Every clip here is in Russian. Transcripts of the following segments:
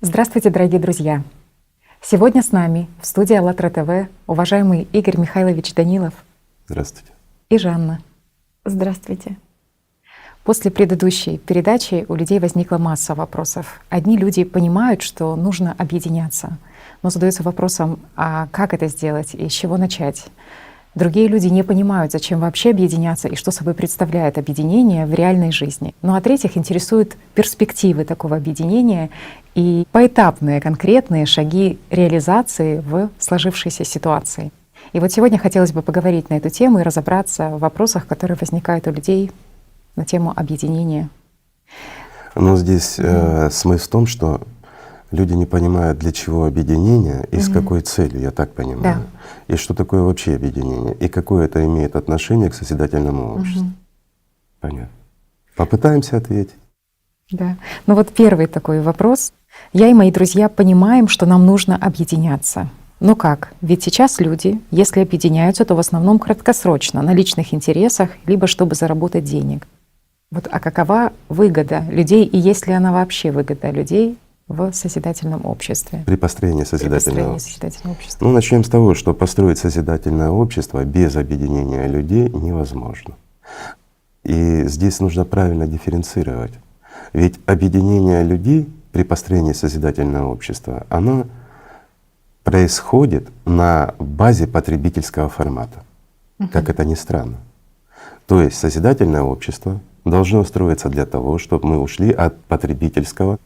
Здравствуйте, дорогие друзья! Сегодня с нами в студии АЛЛАТРА ТВ уважаемый Игорь Михайлович Данилов. Здравствуйте. И Жанна. Здравствуйте. После предыдущей передачи у людей возникла масса вопросов. Одни люди понимают, что нужно объединяться, но задаются вопросом, а как это сделать и с чего начать? Другие люди не понимают, зачем вообще объединяться и что собой представляет объединение в реальной жизни. Ну а третьих интересуют перспективы такого объединения и поэтапные конкретные шаги реализации в сложившейся ситуации. И вот сегодня хотелось бы поговорить на эту тему и разобраться в вопросах, которые возникают у людей на тему объединения. Но здесь смысл в том, что люди не понимают, для чего объединение и с какой целью, я так понимаю. Да. И что такое вообще объединение, и какое это имеет отношение к созидательному обществу. Понятно. Попытаемся ответить. Да. Ну вот первый такой вопрос. Я и мои друзья понимаем, что нам нужно объединяться. Но как? Ведь сейчас люди, если объединяются, то в основном краткосрочно, на личных интересах, либо чтобы заработать денег. Вот, а какова выгода людей, и есть ли она вообще выгода людей в созидательном обществе? При построении созидательного общества. Ну, начнем с того, что построить созидательное общество без объединения людей невозможно. И здесь нужно правильно дифференцировать. Ведь объединение людей при построении созидательного общества, оно происходит на базе потребительского формата, как это ни странно. То есть созидательное общество должно строиться для того, чтобы мы ушли от потребительского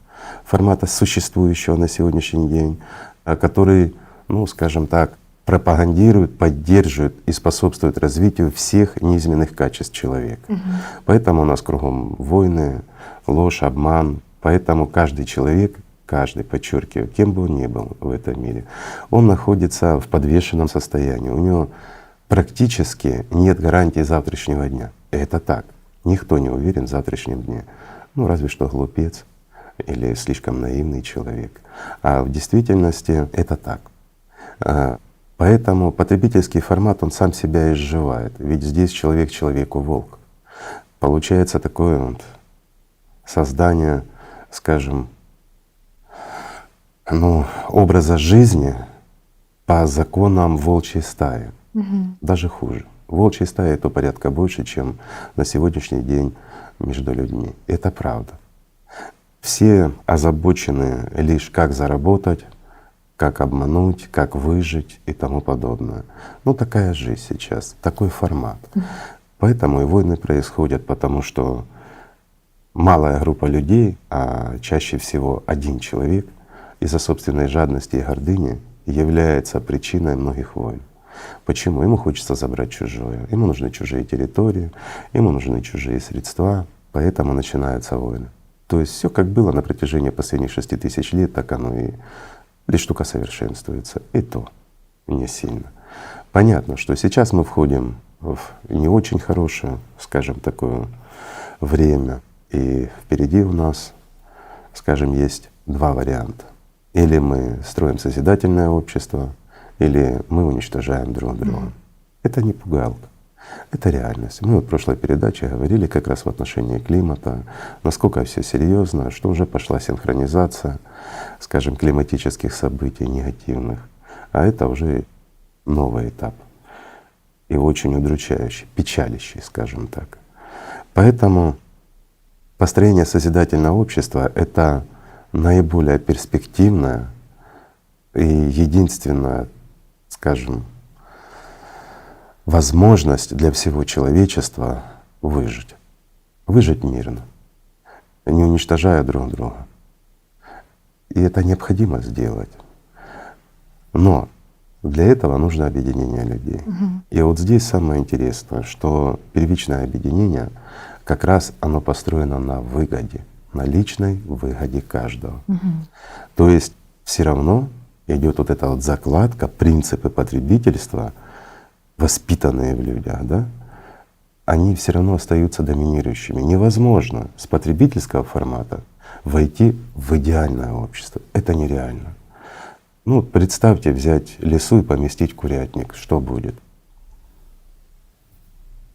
формата, существующего на сегодняшний день, который, ну скажем так, пропагандирует, поддерживает и способствует развитию всех низменных качеств человека. Поэтому у нас кругом войны, ложь, обман. Поэтому каждый человек, каждый, подчеркиваю, кем бы он ни был в этом мире, он находится в подвешенном состоянии. У него практически нет гарантии завтрашнего дня. Это так. Никто не уверен в завтрашнем дне. Ну, разве что глупец или слишком наивный человек. А в действительности это так. Поэтому потребительский формат, он сам себя изживает. Ведь здесь человек человеку волк. Получается такое вот создание, скажем, ну, образа жизни по законам волчьей стаи. Даже хуже. Волчьей стаи то порядка больше, чем на сегодняшний день между людьми. Это правда. Все озабочены лишь как заработать, как обмануть, как выжить и тому подобное. Ну такая жизнь сейчас, такой формат. Поэтому и войны происходят, потому что малая группа людей, а чаще всего один человек, из-за собственной жадности и гордыни является причиной многих войн. Почему? Ему хочется забрать чужое, ему нужны чужие территории, ему нужны чужие средства, поэтому начинаются войны. То есть все как было на протяжении последних 6000 лет, так оно и лишь только совершенствуется, и то не сильно. Понятно, что сейчас мы входим в не очень хорошее, скажем, такое время, и впереди у нас, скажем, есть два варианта. Или мы строим созидательное общество, или мы уничтожаем друг друга. Это не пугалка, это реальность. Мы вот в прошлой передаче говорили как раз в отношении климата, насколько все серьезно, что уже пошла синхронизация, скажем, климатических событий негативных, а это уже новый этап и очень удручающий, печалящий, скажем так. Поэтому построение созидательного общества — это наиболее перспективная и единственная, скажем, возможность для всего человечества выжить. Выжить мирно, не уничтожая друг друга. И это необходимо сделать. Но для этого нужно объединение людей. И вот здесь самое интересное, что первичное объединение как раз оно построено на выгоде, на личной выгоде каждого. То есть все равно идет вот эта вот закладка, принципы потребительства, воспитанные в людях, да, они все равно остаются доминирующими. Невозможно с потребительского формата войти в идеальное общество. Это нереально. Ну представьте, взять лису и поместить в курятник, что будет?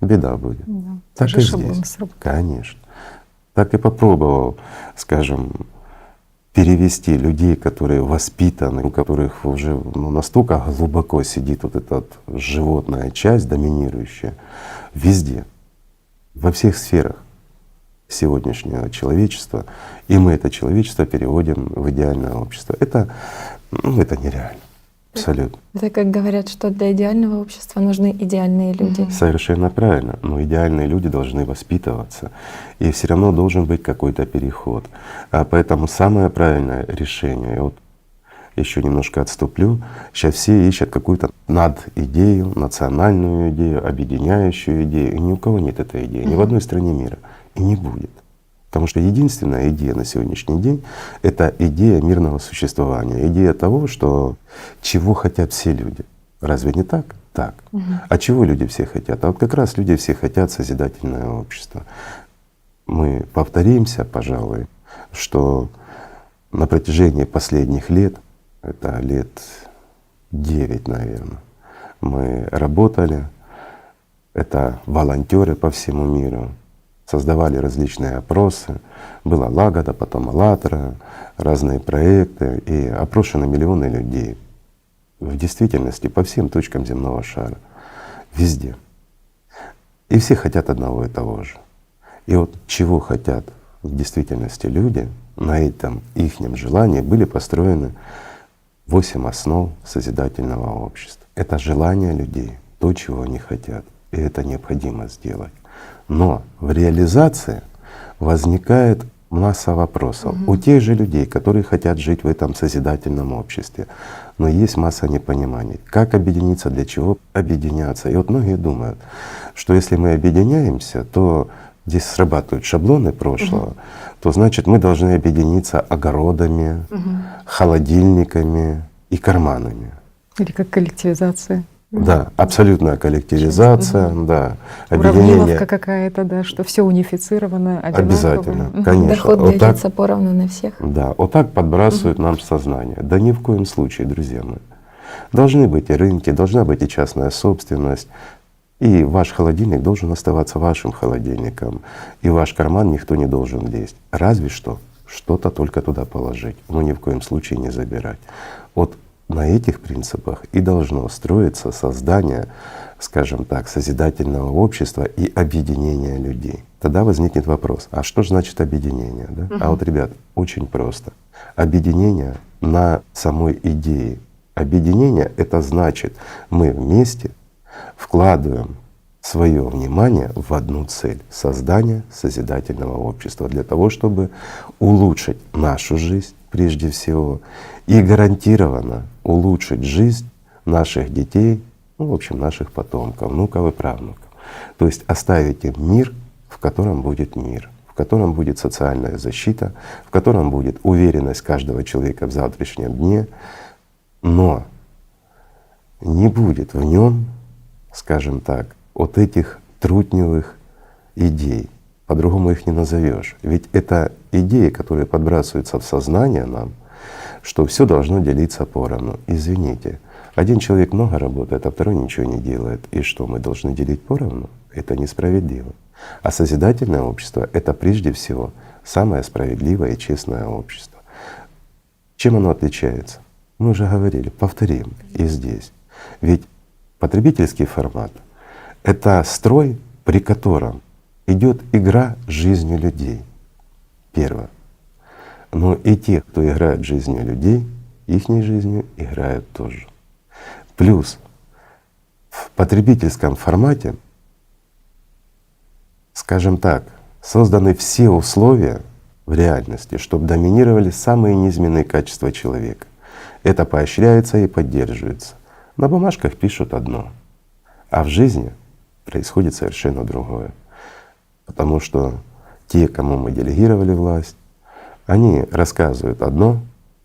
Беда будет. Да. Так и здесь. Конечно. Так и попробовал, скажем, перевести людей, которые воспитаны, у которых уже настолько глубоко сидит вот эта вот животная часть, доминирующая, везде, во всех сферах сегодняшнего человечества, и мы это человечество переводим в идеальное общество. Это нереально. Абсолютно. Это как говорят, что для идеального общества нужны идеальные люди. Совершенно правильно. Но идеальные люди должны воспитываться. И все равно должен быть какой-то переход. Поэтому самое правильное решение, я вот еще немножко отступлю, сейчас все ищут какую-то надидею, национальную идею, объединяющую идею. И ни у кого нет этой идеи, ни в одной стране мира. И не будет. Потому что единственная идея на сегодняшний день — это идея мирного существования, идея того, что чего хотят все люди. Разве не так? Так. А чего люди все хотят? А вот как раз люди все хотят созидательное общество. Мы повторимся, пожалуй, что на протяжении последних лет, это лет 9, наверное, мы работали, это волонтеры по всему миру, создавали различные опросы, была Лагода, потом АЛЛАТРА, разные проекты, и опрошены миллионы людей в действительности по всем точкам земного шара, везде. И все хотят одного и того же. И вот чего хотят в действительности люди, на этом ихнем желании были построены 8 основ созидательного общества. Это желание людей, то, чего они хотят, и это необходимо сделать. Но в реализации возникает масса вопросов у тех же людей, которые хотят жить в этом созидательном обществе. Но есть масса непониманий. Как объединиться, для чего объединяться? И вот многие думают, что если мы объединяемся, то здесь срабатывают шаблоны прошлого, то значит мы должны объединиться огородами, холодильниками и карманами. Или как коллективизация. Да, абсолютная коллективизация, да, Уравниловка объединение. какая-то, да, что все унифицировано, одинаково. Обязательно, конечно. Доход Вот так, делится поровну на всех. да, вот так подбрасывают нам сознание. Да ни в коем случае, друзья мои. Должны быть и рынки, должна быть и частная собственность. И ваш холодильник должен оставаться вашим холодильником, и в ваш карман никто не должен лезть. Разве что что-то только туда положить, но ни в коем случае не забирать. Вот на этих принципах и должно строиться создание, скажем так, созидательного общества и объединения людей. Тогда возникнет вопрос: а что же значит объединение? Да? А вот, ребят, очень просто. Объединение на самой идее. Объединение — это значит, мы вместе вкладываем свое внимание в одну цель — создание созидательного общества, для того, чтобы улучшить нашу жизнь прежде всего и гарантированно улучшить жизнь наших детей, в общем, наших потомков, внуков и правнуков. То есть оставить им мир, в котором будет мир, в котором будет социальная защита, в котором будет уверенность каждого человека в завтрашнем дне, но не будет в нем, скажем так, вот этих трутневых идей. По-другому их не назовешь. Ведь это идеи, которые подбрасываются в сознание нам, что все должно делиться поровну. Извините, один человек много работает, а второй ничего не делает. И что, мы должны делить поровну? Это несправедливо. А созидательное общество — это прежде всего самое справедливое и честное общество. Чем оно отличается? Мы уже говорили, повторим и здесь. Ведь потребительский формат — это строй, при котором идет игра жизнью людей. Первое. Но и те, кто играет жизнью людей, ихней жизнью играют тоже. Плюс в потребительском формате, скажем так, созданы все условия в реальности, чтобы доминировали самые низменные качества человека. Это поощряется и поддерживается. На бумажках пишут одно, а в жизни происходит совершенно другое. Потому что те, кому мы делегировали власть, они рассказывают одно,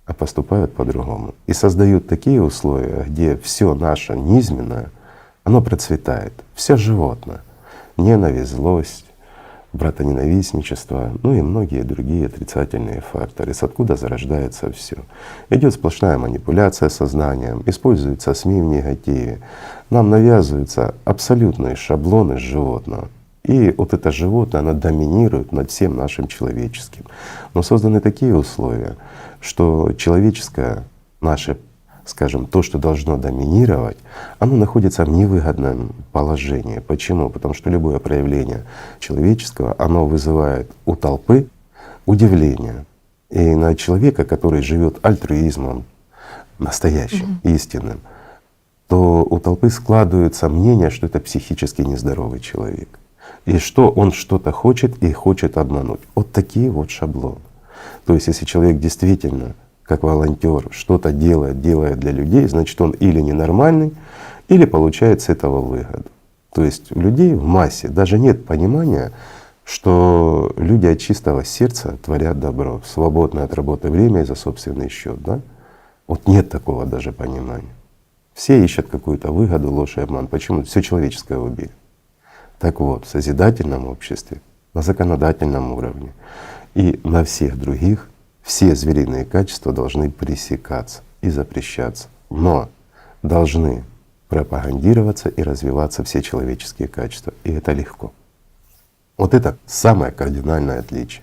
а поступают по-другому. И создают такие условия, где все наше низменное, оно процветает, все животное. Ненависть, злость, братоненавистничество, ну и многие другие отрицательные факторы, с откуда зарождается все. Идет сплошная манипуляция сознанием, используются СМИ в негативе, нам навязываются абсолютные шаблоны животного. И вот это животное, оно доминирует над всем нашим человеческим. Но созданы такие условия, что человеческое наше, скажем, то, что должно доминировать, оно находится в невыгодном положении. Почему? Потому что любое проявление человеческого, оно вызывает у толпы удивление. И на человека, который живет альтруизмом, настоящим, истинным, то у толпы складывается мнение, что это психически нездоровый человек. И что он что-то хочет и хочет обмануть. Вот такие вот шаблоны. То есть если человек действительно как волонтер что-то делает для людей, значит он или ненормальный, или получает с этого выгоду. То есть у людей в массе даже нет понимания, что люди от чистого сердца творят добро, в свободное от работы время и за собственный счет, да? Вот нет такого даже понимания. Все ищут какую-то выгоду, ложь и обман. Почему? Все человеческое убили. Так вот, в созидательном обществе, на законодательном уровне и на всех других все звериные качества должны пресекаться и запрещаться, но должны пропагандироваться и развиваться все человеческие качества, и это легко. Вот это самое кардинальное отличие.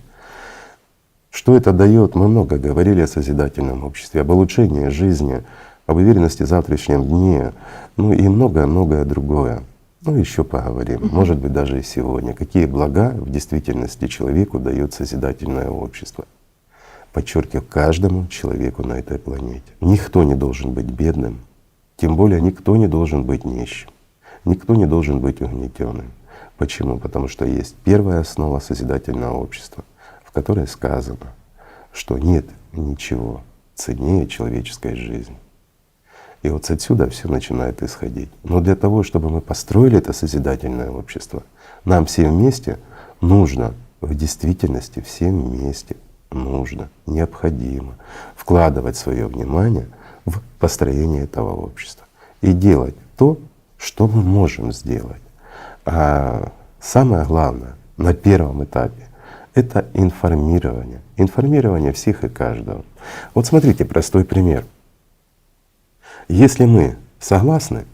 Что это дает? Мы много говорили о созидательном обществе, об улучшении жизни, об уверенности в завтрашнем дне, ну и многое-многое другое. Ну еще поговорим, может быть даже и сегодня. Какие блага в действительности человеку дает созидательное общество? Подчеркиваю, каждому человеку на этой планете. Никто не должен быть бедным, тем более никто не должен быть нищим, никто не должен быть угнетенным. Почему? Потому что есть первая основа созидательного общества, в которой сказано, что нет ничего ценнее человеческой жизни. И вот отсюда все начинает исходить. Но для того, чтобы мы построили это созидательное общество, нам всем вместе нужно, в действительности всем вместе нужно, необходимо вкладывать свое внимание в построение этого общества и делать то, что мы можем сделать. А самое главное на первом этапе — это информирование. Информирование всех и каждого. Вот смотрите, простой пример. Если мы согласны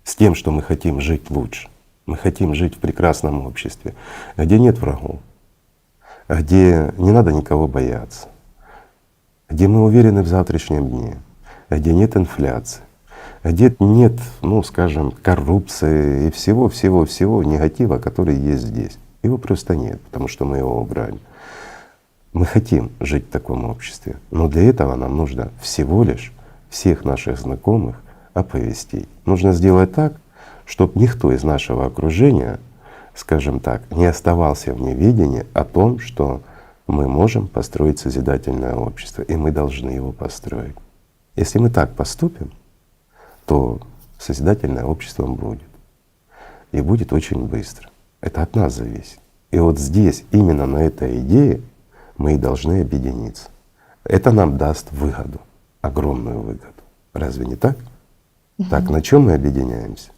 с тем, что мы хотим жить лучше, мы хотим жить в прекрасном обществе, где нет врагов, где не надо никого бояться, где мы уверены в завтрашнем дне, где нет инфляции, где нет, ну скажем, коррупции и всего негатива, который есть здесь. Его просто нет, потому что мы его убрали. Мы хотим жить в таком обществе, но для этого нам нужно всего лишь всех наших знакомых оповестить. Нужно сделать так, чтобы никто из нашего окружения, скажем так, не оставался в неведении о том, что мы можем построить созидательное общество, и мы должны его построить. Если мы так поступим, то созидательное общество будет. И будет очень быстро. Это от нас зависит. И вот здесь, именно на этой идее, мы и должны объединиться. Это нам даст выгоду, огромную выгоду. Разве не так? Так, на чем мы объединяемся?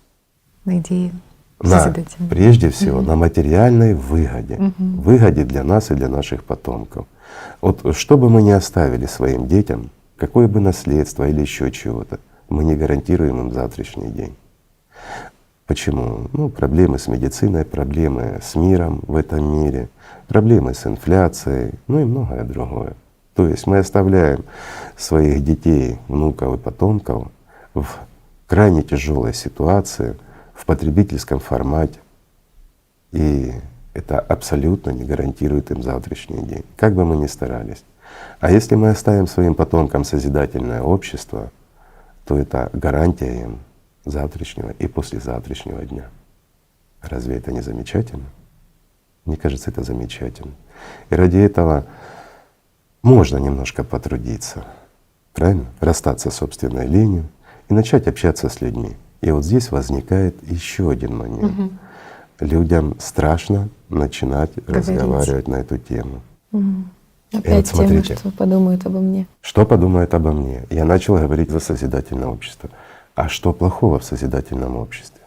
На идее На, прежде всего, на материальной выгоде. Выгоде для нас и для наших потомков. Вот что бы мы ни оставили своим детям, какое бы наследство или еще чего-то, мы не гарантируем им завтрашний день. Почему? Ну, проблемы с медициной, проблемы с миром в этом мире, проблемы с инфляцией, ну и многое другое. То есть мы оставляем своих детей, внуков и потомков в крайне тяжелой ситуации, в потребительском формате. И это абсолютно не гарантирует им завтрашний день, как бы мы ни старались. А если мы оставим своим потомкам созидательное общество, то это гарантия им завтрашнего и послезавтрашнего дня. Разве это не замечательно? Мне кажется, это замечательно. И ради этого можно немножко потрудиться, правильно? Расстаться с собственной ленью и начать общаться с людьми. И вот здесь возникает еще один момент. Людям страшно начинать разговаривать на эту тему. Опять вот тема, смотрите. что подумают обо мне. Что подумают обо мне? Я начал говорить за созидательное общество. А что плохого в созидательном обществе?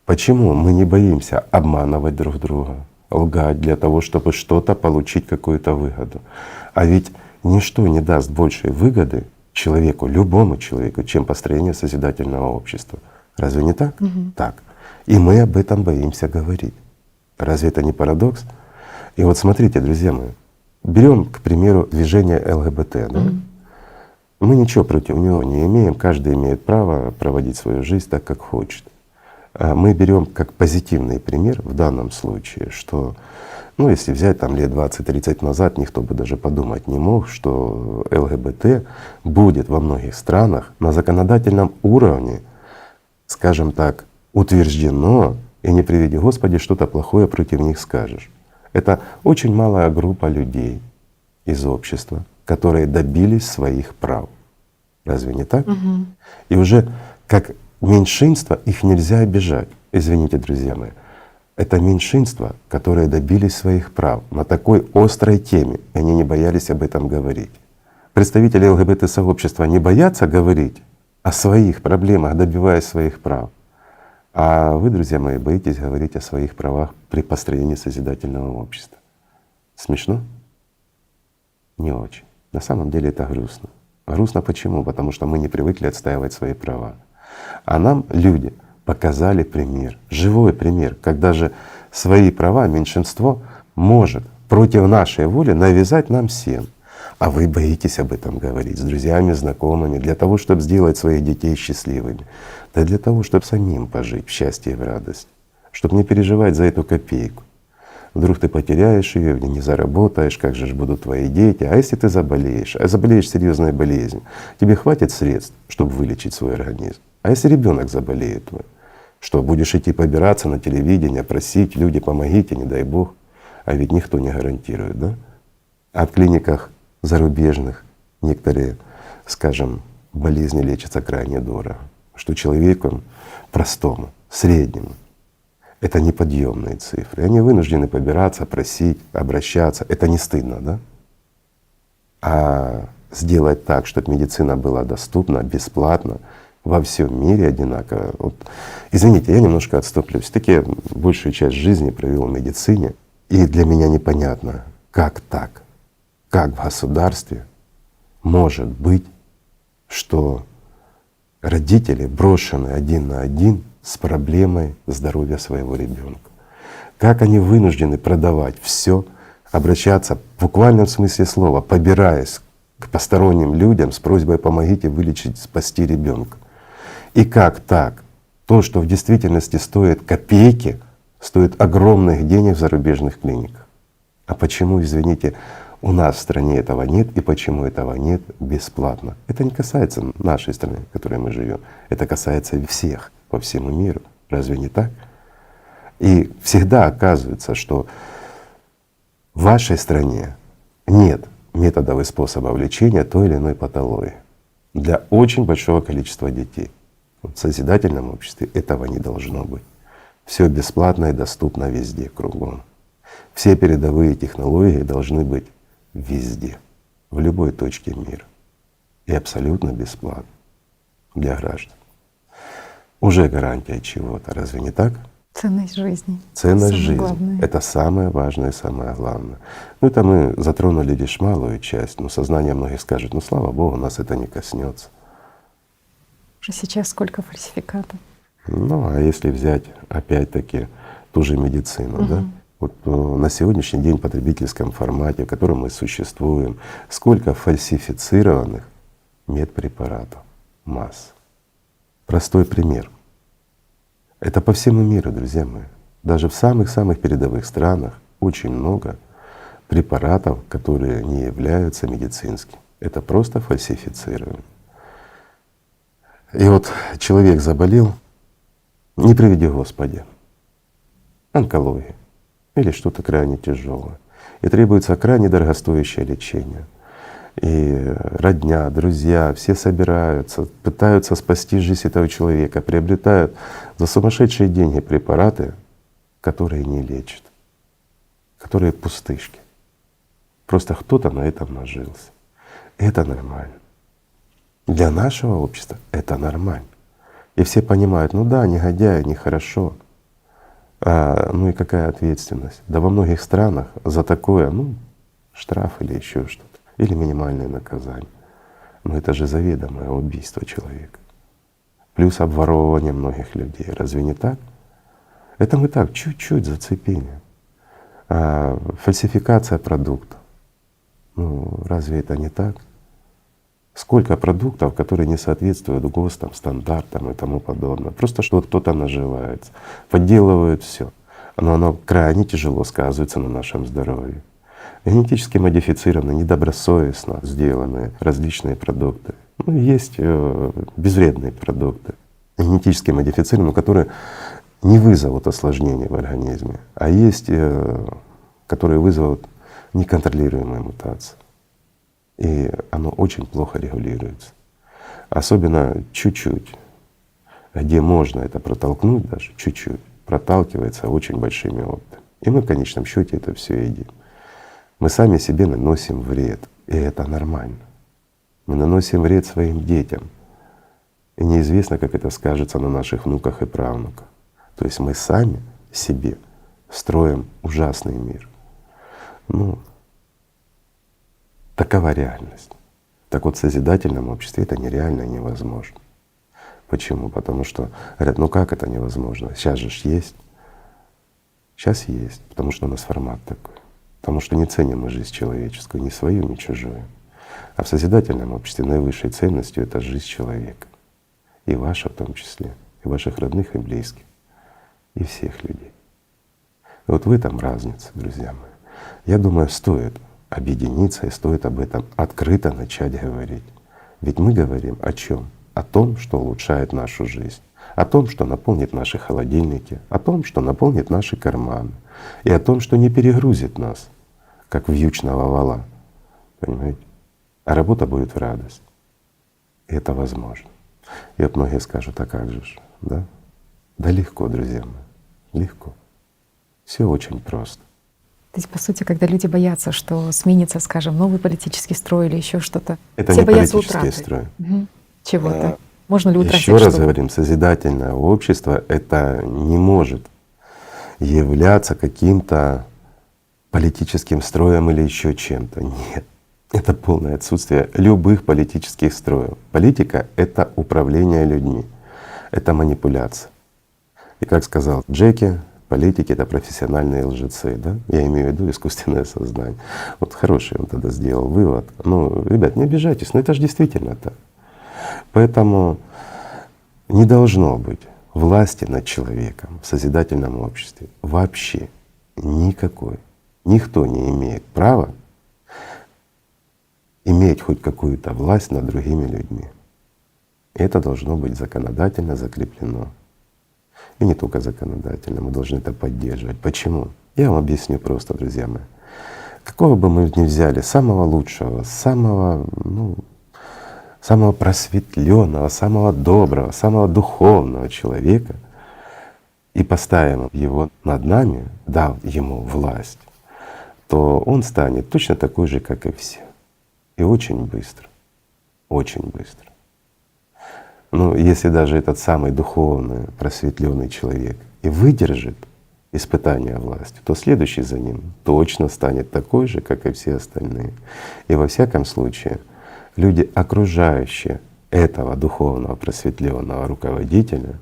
Почему мы не боимся обманывать друг друга, лгать для того, чтобы что-то получить, какую-то выгоду? А ведь ничто не даст большей выгоды человеку, любому человеку, чем построение созидательного общества. Разве не так? Так. И мы об этом боимся говорить. Разве это не парадокс? И вот смотрите, друзья мои, берем, к примеру, движение ЛГБТ. Да? Мы ничего против него не имеем, каждый имеет право проводить свою жизнь так, как хочет. Мы берем как позитивный пример в данном случае, что, ну, если взять там лет 20-30 назад, никто бы даже подумать не мог, что ЛГБТ будет во многих странах на законодательном уровне, скажем так, утверждено, и не приведи Господи, что-то плохое против них скажешь. Это очень малая группа людей из общества, которые добились своих прав. Разве не так? И уже как меньшинство их нельзя обижать. Извините, друзья мои. Это меньшинство, которые добились своих прав на такой острой теме, и они не боялись об этом говорить. Представители ЛГБТ-сообщества не боятся говорить о своих проблемах, добиваясь своих прав. А вы, друзья мои, боитесь говорить о своих правах при построении созидательного общества. Смешно? Не очень. На самом деле это грустно. Грустно почему? Потому что мы не привыкли отстаивать свои права. А нам люди показали пример, живой пример, когда же свои права меньшинство может против нашей воли навязать нам всем. А вы боитесь об этом говорить с друзьями, знакомыми, для того, чтобы сделать своих детей счастливыми, да для того, чтобы самим пожить в счастье и в радость, чтобы не переживать за эту копейку. Вдруг ты потеряешь ее, не заработаешь, как же будут твои дети. А если ты заболеешь, заболеешь серьезной болезнью, тебе хватит средств, чтобы вылечить свой организм. А если ребенок заболеет твой, что будешь идти побираться на телевидение, просить, люди, помогите, не дай Бог. А ведь никто не гарантирует, да? А в клиниках зарубежных некоторые, скажем, болезни лечатся крайне дорого, что человеку простому, среднему это неподъемные цифры. Они вынуждены побираться, просить, обращаться. Это не стыдно, да? А сделать так, чтобы медицина была доступна, бесплатно, во всем мире одинаково. Вот, извините, я немножко отступлюсь. Таки я большую часть жизни провел в медицине, и для меня непонятно, как так, как в государстве может быть, что родители брошены один на один с проблемой здоровья своего ребенка. Как они вынуждены продавать все, обращаться в буквальном смысле слова, побираясь к посторонним людям с просьбой «помогите вылечить, спасти ребенка». И как так? То, что в действительности стоит копейки, стоит огромных денег в зарубежных клиниках. А почему, извините, у нас в стране этого нет, и почему этого нет бесплатно? Это не касается нашей страны, в которой мы живем. Это касается всех по всему миру. Разве не так? И всегда оказывается, что в вашей стране нет методов и способов лечения той или иной патологии для очень большого количества детей. В созидательном обществе этого не должно быть. Все бесплатно и доступно везде, кругом. Все передовые технологии должны быть везде, в любой точке мира. И абсолютно бесплатно для граждан. Уже гарантия чего-то, разве не так? Ценность жизни. Ценность Самое жизни главное. — это самое важное и самое главное. Ну это мы затронули лишь малую часть, но сознание многих скажет: ну слава Богу, нас это не коснется. Уже сейчас сколько фальсификатов. Ну а если взять опять-таки ту же медицину, да? Вот на сегодняшний день в потребительском формате, в котором мы существуем, сколько фальсифицированных медпрепаратов, масса. Простой пример. Это по всему миру, друзья мои. Даже в самых-самых передовых странах очень много препаратов, которые не являются медицинскими. Это просто фальсифицирование. И вот человек заболел, не приведи Господи, онкология или что-то крайне тяжелое, и требуется крайне дорогостоящее лечение. И родня, друзья, все собираются, пытаются спасти жизнь этого человека, приобретают за сумасшедшие деньги препараты, которые не лечат, которые пустышки. Просто кто-то на этом нажился. Это нормально. Для нашего общества это нормально. И все понимают: ну да, негодяи, нехорошо. Ну и какая ответственность? Да во многих странах за такое, ну, штраф или еще что-то, или минимальное наказание. Но это же заведомое убийство человека. Плюс обворовывание многих людей. Разве не так? Это мы так, чуть-чуть зацепили. Фальсификация продуктов. Ну, разве это не так? Сколько продуктов, которые не соответствуют ГОСТам, стандартам и тому подобное. Просто что кто-то наживается, подделывают все. Но оно крайне тяжело сказывается на нашем здоровье. Генетически модифицированные, недобросовестно сделанные различные продукты. Ну, есть безвредные продукты, генетически модифицированные, которые не вызовут осложнений в организме, а есть, которые вызовут неконтролируемые мутации. И оно очень плохо регулируется. Особенно чуть-чуть, где можно это протолкнуть даже, чуть-чуть, проталкивается очень большими опытами. И мы в конечном счете это все едим. Мы сами себе наносим вред, и это нормально. Мы наносим вред своим детям, и неизвестно, как это скажется на наших внуках и правнуках. То есть мы сами себе строим ужасный мир. Ну, такова реальность. Так вот, в созидательном обществе это нереально и невозможно. Почему? Потому что говорят, ну как это невозможно? Сейчас же есть. Сейчас есть, потому что у нас формат такой. Потому что не ценим мы жизнь человеческую, ни свою, ни чужую. А в созидательном обществе наивысшей ценностью — это жизнь человека. И ваша в том числе, и ваших родных и близких, и всех людей. И вот в этом разница, друзья мои. Я думаю, стоит объединиться и стоит об этом открыто начать говорить. Ведь мы говорим о чем? О том, что улучшает нашу жизнь, о том, что наполнит наши холодильники, о том, что наполнит наши карманы, и о том, что не перегрузит нас, как вьючного вала, понимаете? А работа будет в радость. И это возможно. И вот многие скажут, а как же ж, да? Да легко, друзья мои, легко. Все очень просто. То есть, по сути, когда люди боятся, что сменится, скажем, новый политический строй или еще что-то, Это все не боятся политический утраты. строй. Чего-то. Можно ли утратить Еще раз что-то? говорим, созидательное общество — это не может являться каким-то политическим строем или еще чем-то. Нет. Это полное отсутствие любых политических строев. Политика — это управление людьми, это манипуляция. И как сказал Джеки, политики — это профессиональные лжецы, да? Я имею в виду искусственное сознание. Вот хороший он тогда сделал вывод. Ну, ребят, не обижайтесь, но это же действительно так. Поэтому не должно быть власти над человеком в созидательном обществе вообще никакой. Никто не имеет права иметь хоть какую-то власть над другими людьми. И это должно быть законодательно закреплено. И не только законодательно, мы должны это поддерживать. Почему? Я вам объясню просто, друзья мои. Какого бы мы ни взяли, самого лучшего, самого просветленного, самого доброго, самого духовного человека и поставим его над нами, дав ему власть, то он станет точно такой же, как и все. И очень быстро, очень быстро. Ну, если даже этот самый духовный, просветленный человек и выдержит испытания власти, то следующий за ним точно станет такой же, как и все остальные. И во всяком случае люди, окружающие этого духовного просветленного руководителя,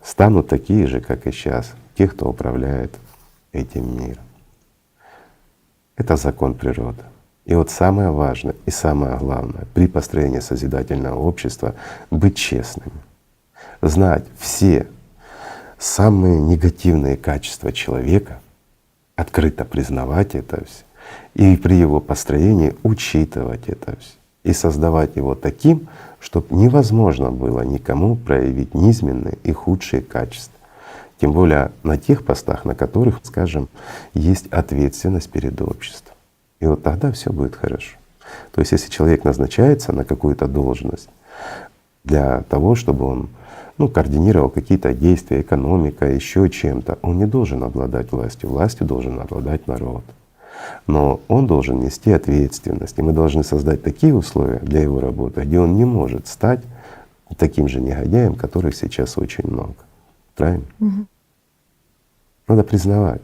станут такие же, как и сейчас, те, кто управляет этим миром. Это закон природы. И вот самое важное и самое главное при построении созидательного общества — быть честными, знать все самые негативные качества человека, открыто признавать это все, и при его построении учитывать это все, и создавать его таким, чтобы невозможно было никому проявить низменные и худшие качества. Тем более на тех постах, на которых, скажем, есть ответственность перед обществом. И вот тогда все будет хорошо. То есть если человек назначается на какую-то должность для того, чтобы он координировал какие-то действия, экономика, еще чем-то, он не должен обладать властью. Властью должен обладать народ. Но он должен нести ответственность. И мы должны создать такие условия для его работы, где он не может стать таким же негодяем, которых сейчас очень много. Правильно? Надо признавать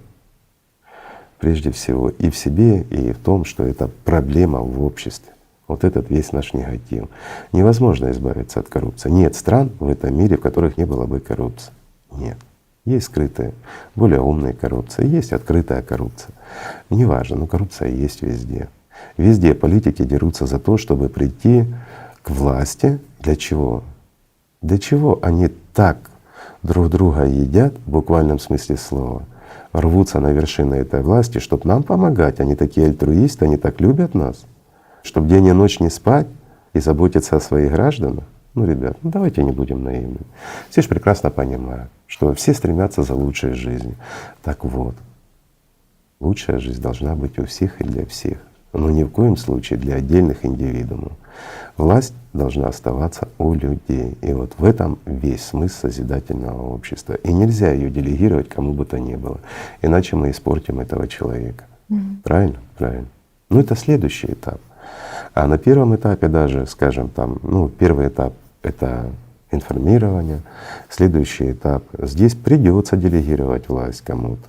прежде всего и в себе, и в том, что это проблема в обществе. Вот этот весь наш негатив. Невозможно избавиться от коррупции. Нет стран в этом мире, в которых не было бы коррупции. Нет. Есть скрытая, более умная коррупция, есть открытая коррупция. Неважно, но коррупция есть везде. Везде политики дерутся за то, чтобы прийти к власти. Для чего? Для чего они так друг друга едят, в буквальном смысле слова, рвутся на вершины этой власти, чтобы нам помогать. Они такие альтруисты, они так любят нас, чтобы день и ночь не спать и заботиться о своих гражданах. Ну, ребят, ну давайте не будем наивными. Все же прекрасно понимают, что все стремятся за лучшей жизнью. Так вот, лучшая жизнь должна быть у всех и для всех, но ни в коем случае для отдельных индивидуумов. Власть должна оставаться у людей. И вот в этом весь смысл созидательного общества. И нельзя ее делегировать кому бы то ни было, иначе мы испортим этого человека. Правильно? Правильно. Ну это следующий этап. А на первом этапе даже, скажем, там, ну, первый этап — это информирование, следующий этап — здесь придется делегировать власть кому-то.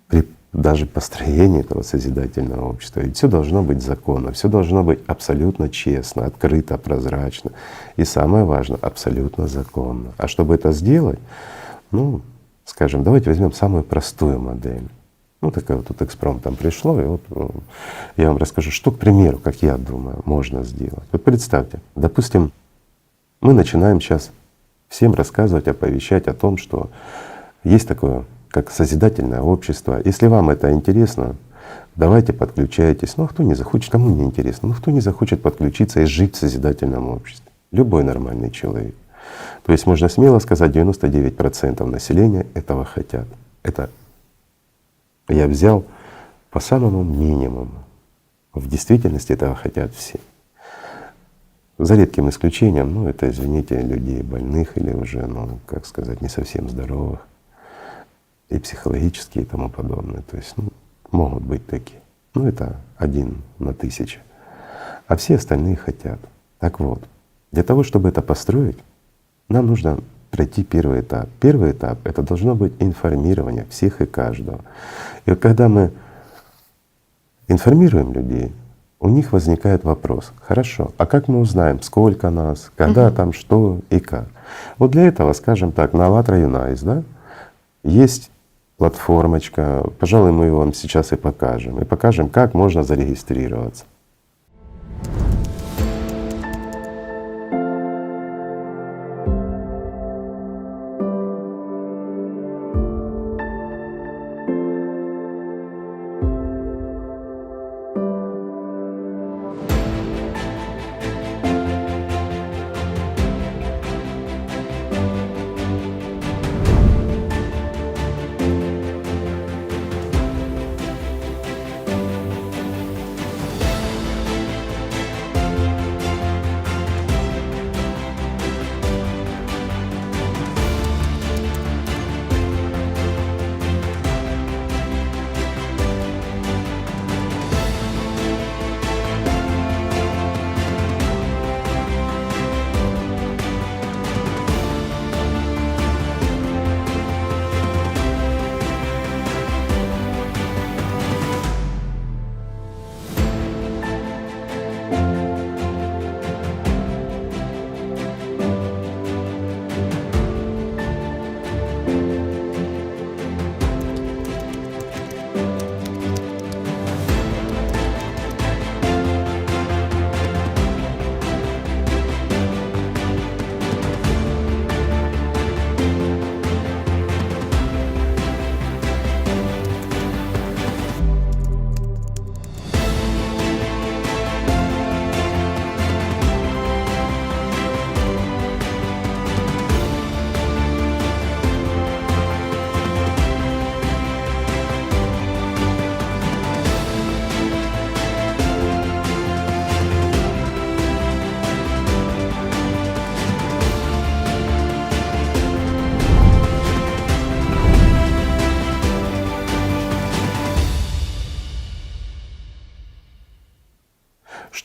При даже построении этого созидательного общества. Ведь все должно быть законно, все должно быть абсолютно честно, открыто, прозрачно. И самое важное — абсолютно законно. А чтобы это сделать, ну, скажем, давайте возьмем самую простую модель. Ну, такая вот тут экспромтом пришло, и вот я вам расскажу, что, к примеру, как я думаю, можно сделать. Вот представьте, допустим, мы начинаем сейчас всем рассказывать, оповещать о том, что есть такое, как созидательное общество. Если вам это интересно, давайте подключайтесь. Ну а кто не захочет, кому не интересно, ну кто не захочет подключиться и жить в созидательном обществе? Любой нормальный человек. То есть можно смело сказать, 99% населения этого хотят. Это я взял по самому минимуму. В действительности этого хотят все. За редким исключением, ну это, извините, людей больных или уже, ну как сказать, не совсем здоровых, и психологические и тому подобное. То есть ну, могут быть такие. Ну это 1 на 1000. А все остальные хотят. Так вот, для того, чтобы это построить, нам нужно пройти первый этап. Первый этап — это должно быть информирование всех и каждого. И вот когда мы информируем людей, у них возникает вопрос: хорошо, а как мы узнаем, сколько нас, когда там, что и как? Вот для этого, скажем так, на АЛЛАТРА Юнайс, да, есть платформочка, пожалуй, мы вам сейчас и покажем. И покажем, как можно зарегистрироваться.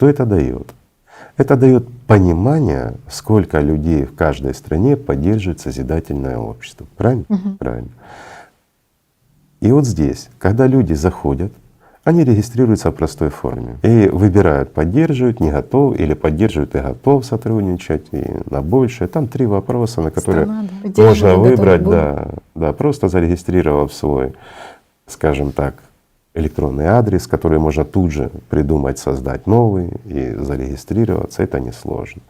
Что это дает? Это дает понимание, сколько людей в каждой стране поддерживает созидательное общество. Правильно? Правильно. И вот здесь, когда люди заходят, Они регистрируются в простой форме и выбирают, поддерживают, не готов, или поддерживают и готов сотрудничать, и на большее. Там 3 вопроса, на которые Страна, да. Где можно же не готовы выбрать, будут? да, просто зарегистрировав свой, скажем так, электронный адрес, который можно тут же придумать, создать новый и зарегистрироваться, это несложно.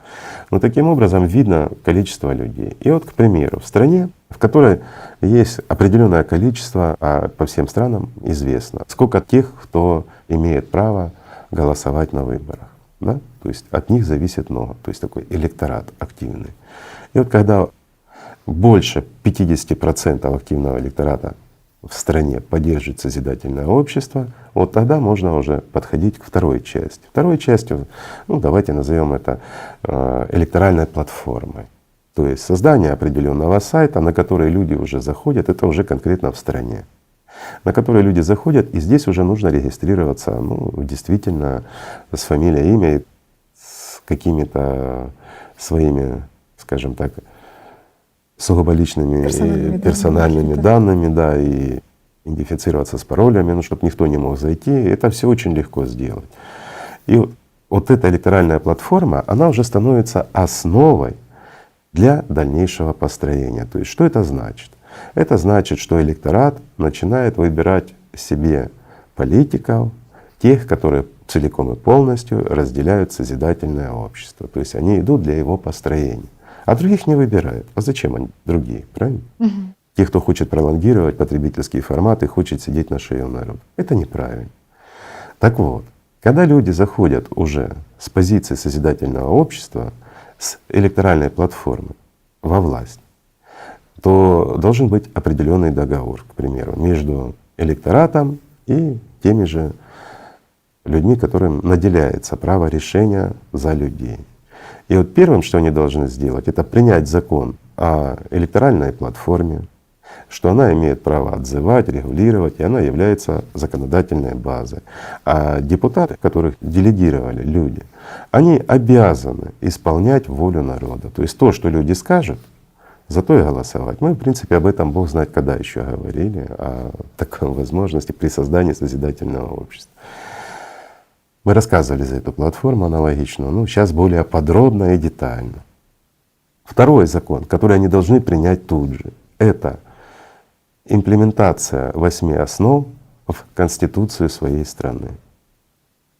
Но таким образом видно количество людей. И вот, к примеру, в стране, в которой есть определенное количество, а по всем странам известно, сколько тех, кто имеет право голосовать на выборах. Да? То есть от них зависит много, то есть такой электорат активный. И вот когда больше 50% активного электората в стране поддерживает созидательное общество, вот тогда можно уже подходить к второй части. Второй частью, ну давайте назовем это электоральной платформой. То есть создание определенного сайта, на который люди уже заходят, это уже конкретно в стране, на который люди заходят, и здесь уже нужно регистрироваться, ну действительно с фамилией, имя, и с какими-то своими, скажем так, сугубо личными персональными данными, да, и идентифицироваться с паролями, ну, чтобы никто не мог зайти. Это все очень легко сделать. И вот эта электоральная платформа, она уже становится основой для дальнейшего построения. То есть что это значит? Это значит, что электорат начинает выбирать себе политиков, тех, которые целиком и полностью разделяют созидательное общество. То есть они идут для его построения. А других не выбирают. А зачем они другие, правильно? Те, кто хочет пролонгировать потребительские форматы, хочет сидеть на шее у народа. Это неправильно. Так вот, когда люди заходят уже с позиции созидательного общества, с электоральной платформы во власть, то должен быть определенный договор, к примеру, между электоратом и теми же людьми, которым наделяется право решения за людей. И вот первым, что они должны сделать, это принять закон о электоральной платформе, что она имеет право отзывать, регулировать, и она является законодательной базой. А депутаты, которых делегировали люди, они обязаны исполнять волю народа. То есть то, что люди скажут, за то и голосовать. Мы, в принципе, об этом Бог знает, когда еще говорили, о такой возможности при создании созидательного общества. Мы рассказывали за эту платформу аналогичную, ну сейчас более подробно и детально. Второй закон, который они должны принять тут же, это имплементация 8 основ в Конституцию своей страны.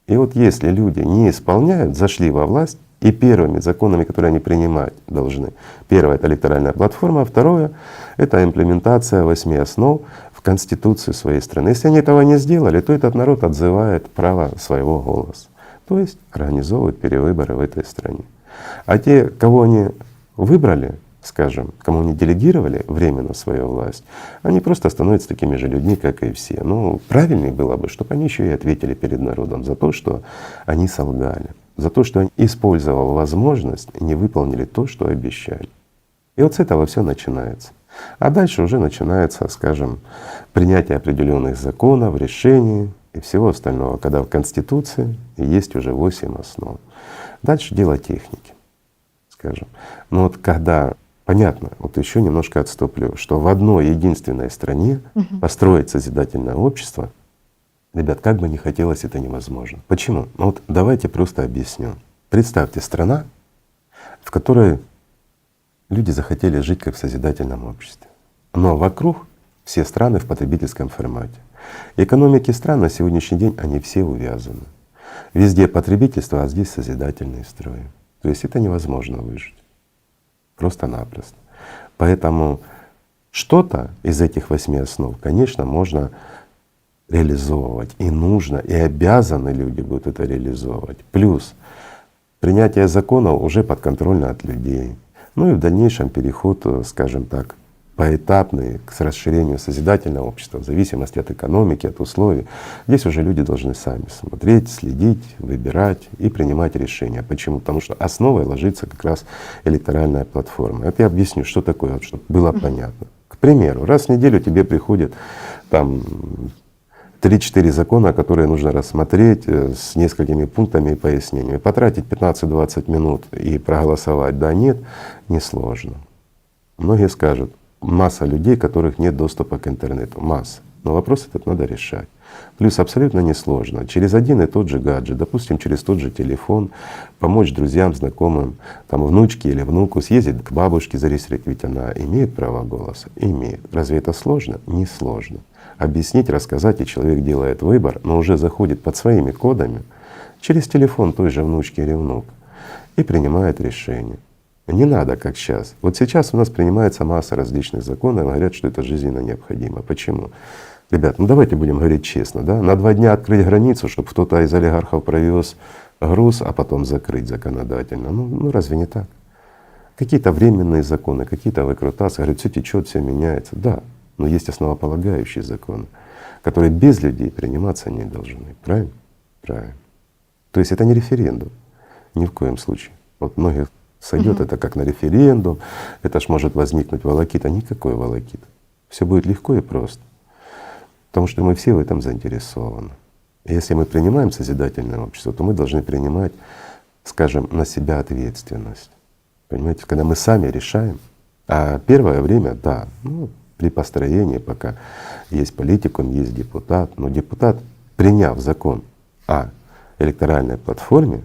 И вот если люди не исполняют, зашли во власть, и первыми законами, которые они принимать должны, первое — это электоральная платформа, второе — это имплементация 8 основ в Конституцию своей страны. Если они этого не сделали, то этот народ отзывает право своего голоса, то есть организовывает перевыборы в этой стране. А те, кого они выбрали, скажем, кому они делегировали временно свою власть, они просто становятся такими же людьми, как и все. Ну, правильнее было бы, чтобы они еще и ответили перед народом за то, что они солгали, за то, что они, использовав возможность, не выполнили то, что обещали. И вот с этого все начинается. А дальше уже начинается, скажем, принятие определенных законов, решений и всего остального, когда в Конституции есть уже 8 основ. Дальше дело техники, скажем. Но вот когда понятно, вот еще немножко отступлю, что в одной единственной стране построить созидательное общество, ребят, как бы ни хотелось, это невозможно. Почему? Ну вот давайте просто объясню. Представьте, страна, в которой люди захотели жить как в созидательном обществе, но вокруг все страны в потребительском формате. Экономики стран на сегодняшний день, они все увязаны. Везде потребительство, а здесь созидательные строи. То есть это невозможно выжить. Просто-напросто. Поэтому что-то из этих 8 основ, конечно, можно реализовывать, и нужно, и обязаны люди будут это реализовывать. Плюс принятие законов уже подконтрольно от людей. Ну и в дальнейшем переход, скажем так, поэтапный к расширению созидательного общества в зависимости от экономики, от условий. Здесь уже люди должны сами смотреть, следить, выбирать и принимать решения. Почему? Потому что основой ложится как раз электоральная платформа. Это я объясню, что такое, чтобы было понятно. К примеру, раз в неделю тебе приходит там 3-4 закона, которые нужно рассмотреть с несколькими пунктами и пояснениями. Потратить 15-20 минут и проголосовать да, нет, несложно. Многие скажут, масса людей, которых нет доступа к интернету, масса. Но вопрос этот надо решать. Плюс абсолютно несложно через один и тот же гаджет, допустим, через тот же телефон, помочь друзьям, знакомым, там, внучке или внуку съездить к бабушке зарегистрировать, ведь она имеет право голоса? Имеет. Разве это сложно? Не сложно. Объяснить, рассказать, и человек делает выбор, но уже заходит под своими кодами через телефон той же внучки или внука и принимает решение. Не надо, как сейчас. Вот сейчас у нас принимается масса различных законов, говорят, что это жизненно необходимо. Почему? Ребят, ну давайте будем говорить честно, да? На 2 дня открыть границу, чтобы кто-то из олигархов провез груз, а потом закрыть законодательно. Ну разве не так? Какие-то временные законы, какие-то выкрутасы, говорят, все течет, все меняется. Да, но есть основополагающие законы, которые без людей приниматься не должны. Правильно? Правильно. То есть это не референдум, ни в коем случае. Вот многих сойдет это как на референдум, это ж может возникнуть волокита. Никакой волокита. Все будет легко и просто. Потому что мы все в этом заинтересованы. И если мы принимаем созидательное общество, то мы должны принимать, скажем, на себя ответственность. Понимаете, когда мы сами решаем, а первое время, да, при построении, пока есть политикум, есть депутат, но депутат, приняв закон о электоральной платформе,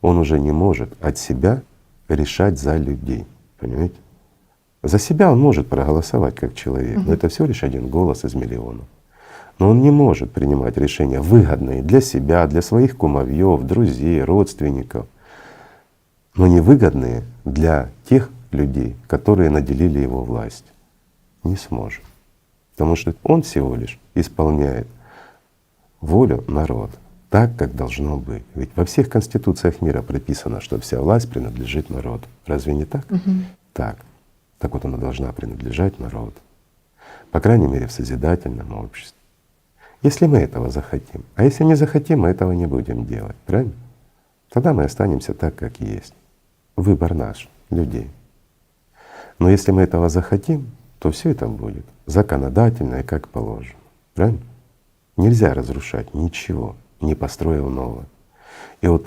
он уже не может от себя решать за людей, понимаете? За себя он может проголосовать как человек, но это всего лишь один голос из миллионов. Но он не может принимать решения выгодные для себя, для своих кумовьев, друзей, родственников, но невыгодные для тех людей, которые наделили его власть. Не сможет. Потому что он всего лишь исполняет волю народа так, как должно быть. Ведь во всех конституциях мира прописано, что вся власть принадлежит народу. Разве не так? Так. Так вот она должна принадлежать народу. По крайней мере, в созидательном обществе. Если мы этого захотим. А если не захотим, мы этого не будем делать. Правильно? Тогда мы останемся так, как есть. Выбор наш, людей. Но если мы этого захотим, то все это будет законодательно и как положено. Правильно? Нельзя разрушать ничего, не построив новое. И вот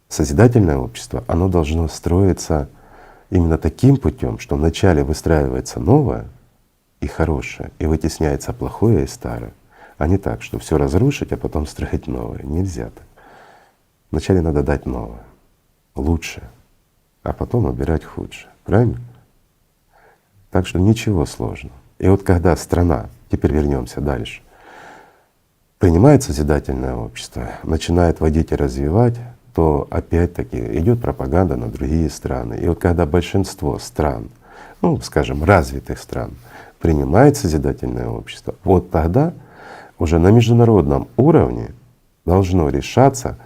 созидательное общество, оно должно строиться именно таким путем, что вначале выстраивается новое и хорошее, и вытесняется плохое и старое, а не так, что все разрушить, а потом строить новое. Нельзя так. Вначале надо дать новое, лучшее, а потом убирать худшее. Правильно? Так что ничего сложного. И вот когда страна, теперь вернемся дальше, принимает созидательное общество, начинает вводить и развивать, то опять-таки идет пропаганда на другие страны. И вот когда большинство стран, скажем, развитых стран, принимает созидательное общество, вот тогда уже на международном уровне должно решаться,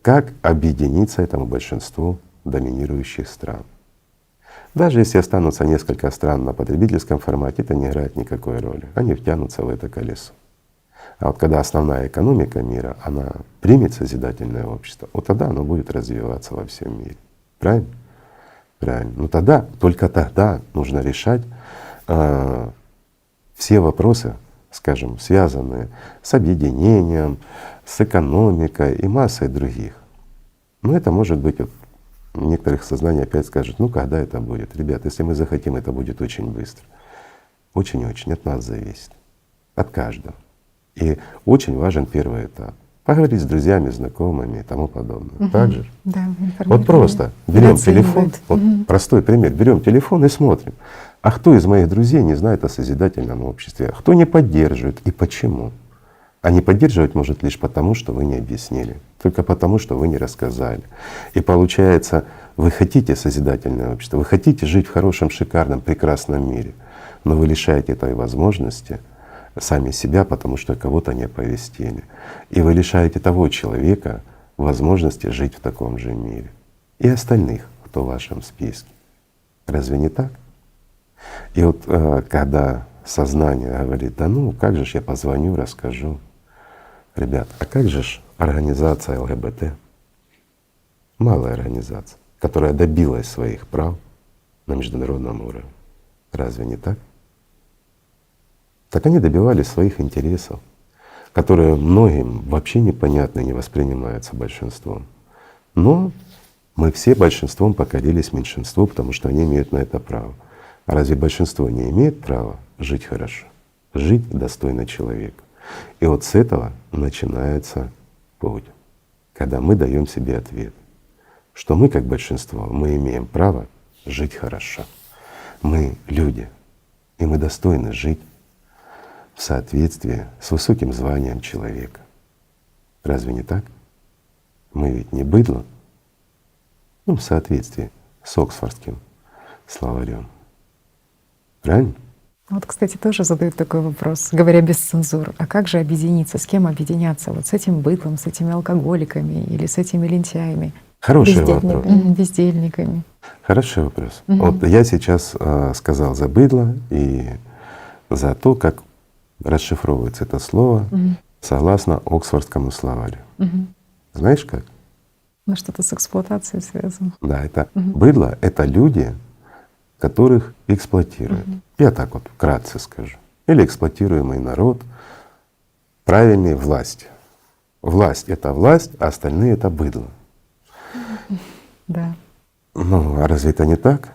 как объединиться этому большинству доминирующих стран. Даже если останутся несколько стран на потребительском формате, это не играет никакой роли. Они втянутся в это колесо. А вот когда основная экономика мира, она примет созидательное общество, вот тогда оно будет развиваться во всем мире. Правильно? Правильно. Но тогда, только тогда нужно решать все вопросы, скажем, связанные с объединением, с экономикой и массой других. Но это может быть, вот, некоторых сознание опять скажет, когда это будет? Ребят, если мы захотим, это будет очень быстро. Очень-очень от нас зависит, от каждого. И очень важен первый этап. Поговорить с друзьями, знакомыми и тому подобное. Так же? Да, вот просто берем телефон, вот простой пример, берем телефон и смотрим. А кто из моих друзей не знает о созидательном обществе? А кто не поддерживает и почему? А не поддерживать может лишь потому, что вы не объяснили, только потому, что вы не рассказали. И получается, вы хотите созидательное общество, вы хотите жить в хорошем, шикарном, прекрасном мире, но вы лишаете этой возможности сами себя, потому что кого-то не оповестили. И вы лишаете того человека возможности жить в таком же мире. И остальных, кто в вашем списке. Разве не так? И вот когда сознание говорит, как же ж я позвоню, расскажу. Ребят, а как же ж организация ЛГБТ, малая организация, которая добилась своих прав на международном уровне. Разве не так? Так они добивались своих интересов, которые многим вообще непонятны и не воспринимаются большинством. Но мы все большинством покорились меньшинству, потому что они имеют на это право. А разве большинство не имеет права жить хорошо, жить достойно человека? И вот с этого начинается путь, когда мы даем себе ответ, что мы, как большинство, мы имеем право жить хорошо. Мы люди, и мы достойны жить в соответствии с высоким званием человека. Разве не так? Мы ведь не быдло, в соответствии с Оксфордским словарем. Правильно? Вот, кстати, тоже задают такой вопрос, говоря без цензур. А как же объединиться? С кем объединяться? Вот с этим быдлом, с этими алкоголиками или с этими лентяями? Хороший Бездельниками. вопрос. Бездельниками. Хороший вопрос. Вот я сейчас сказал за быдло и за то, как расшифровывается это слово согласно Оксфордскому словарю. Знаешь как? Ну, что-то с эксплуатацией связано. Да, это быдло — это люди, которых эксплуатируют. Я так вот вкратце скажу. Или эксплуатируемый народ, правильнее власть. Власть — это власть, а остальные — это быдло. Да. Ну, а разве это не так?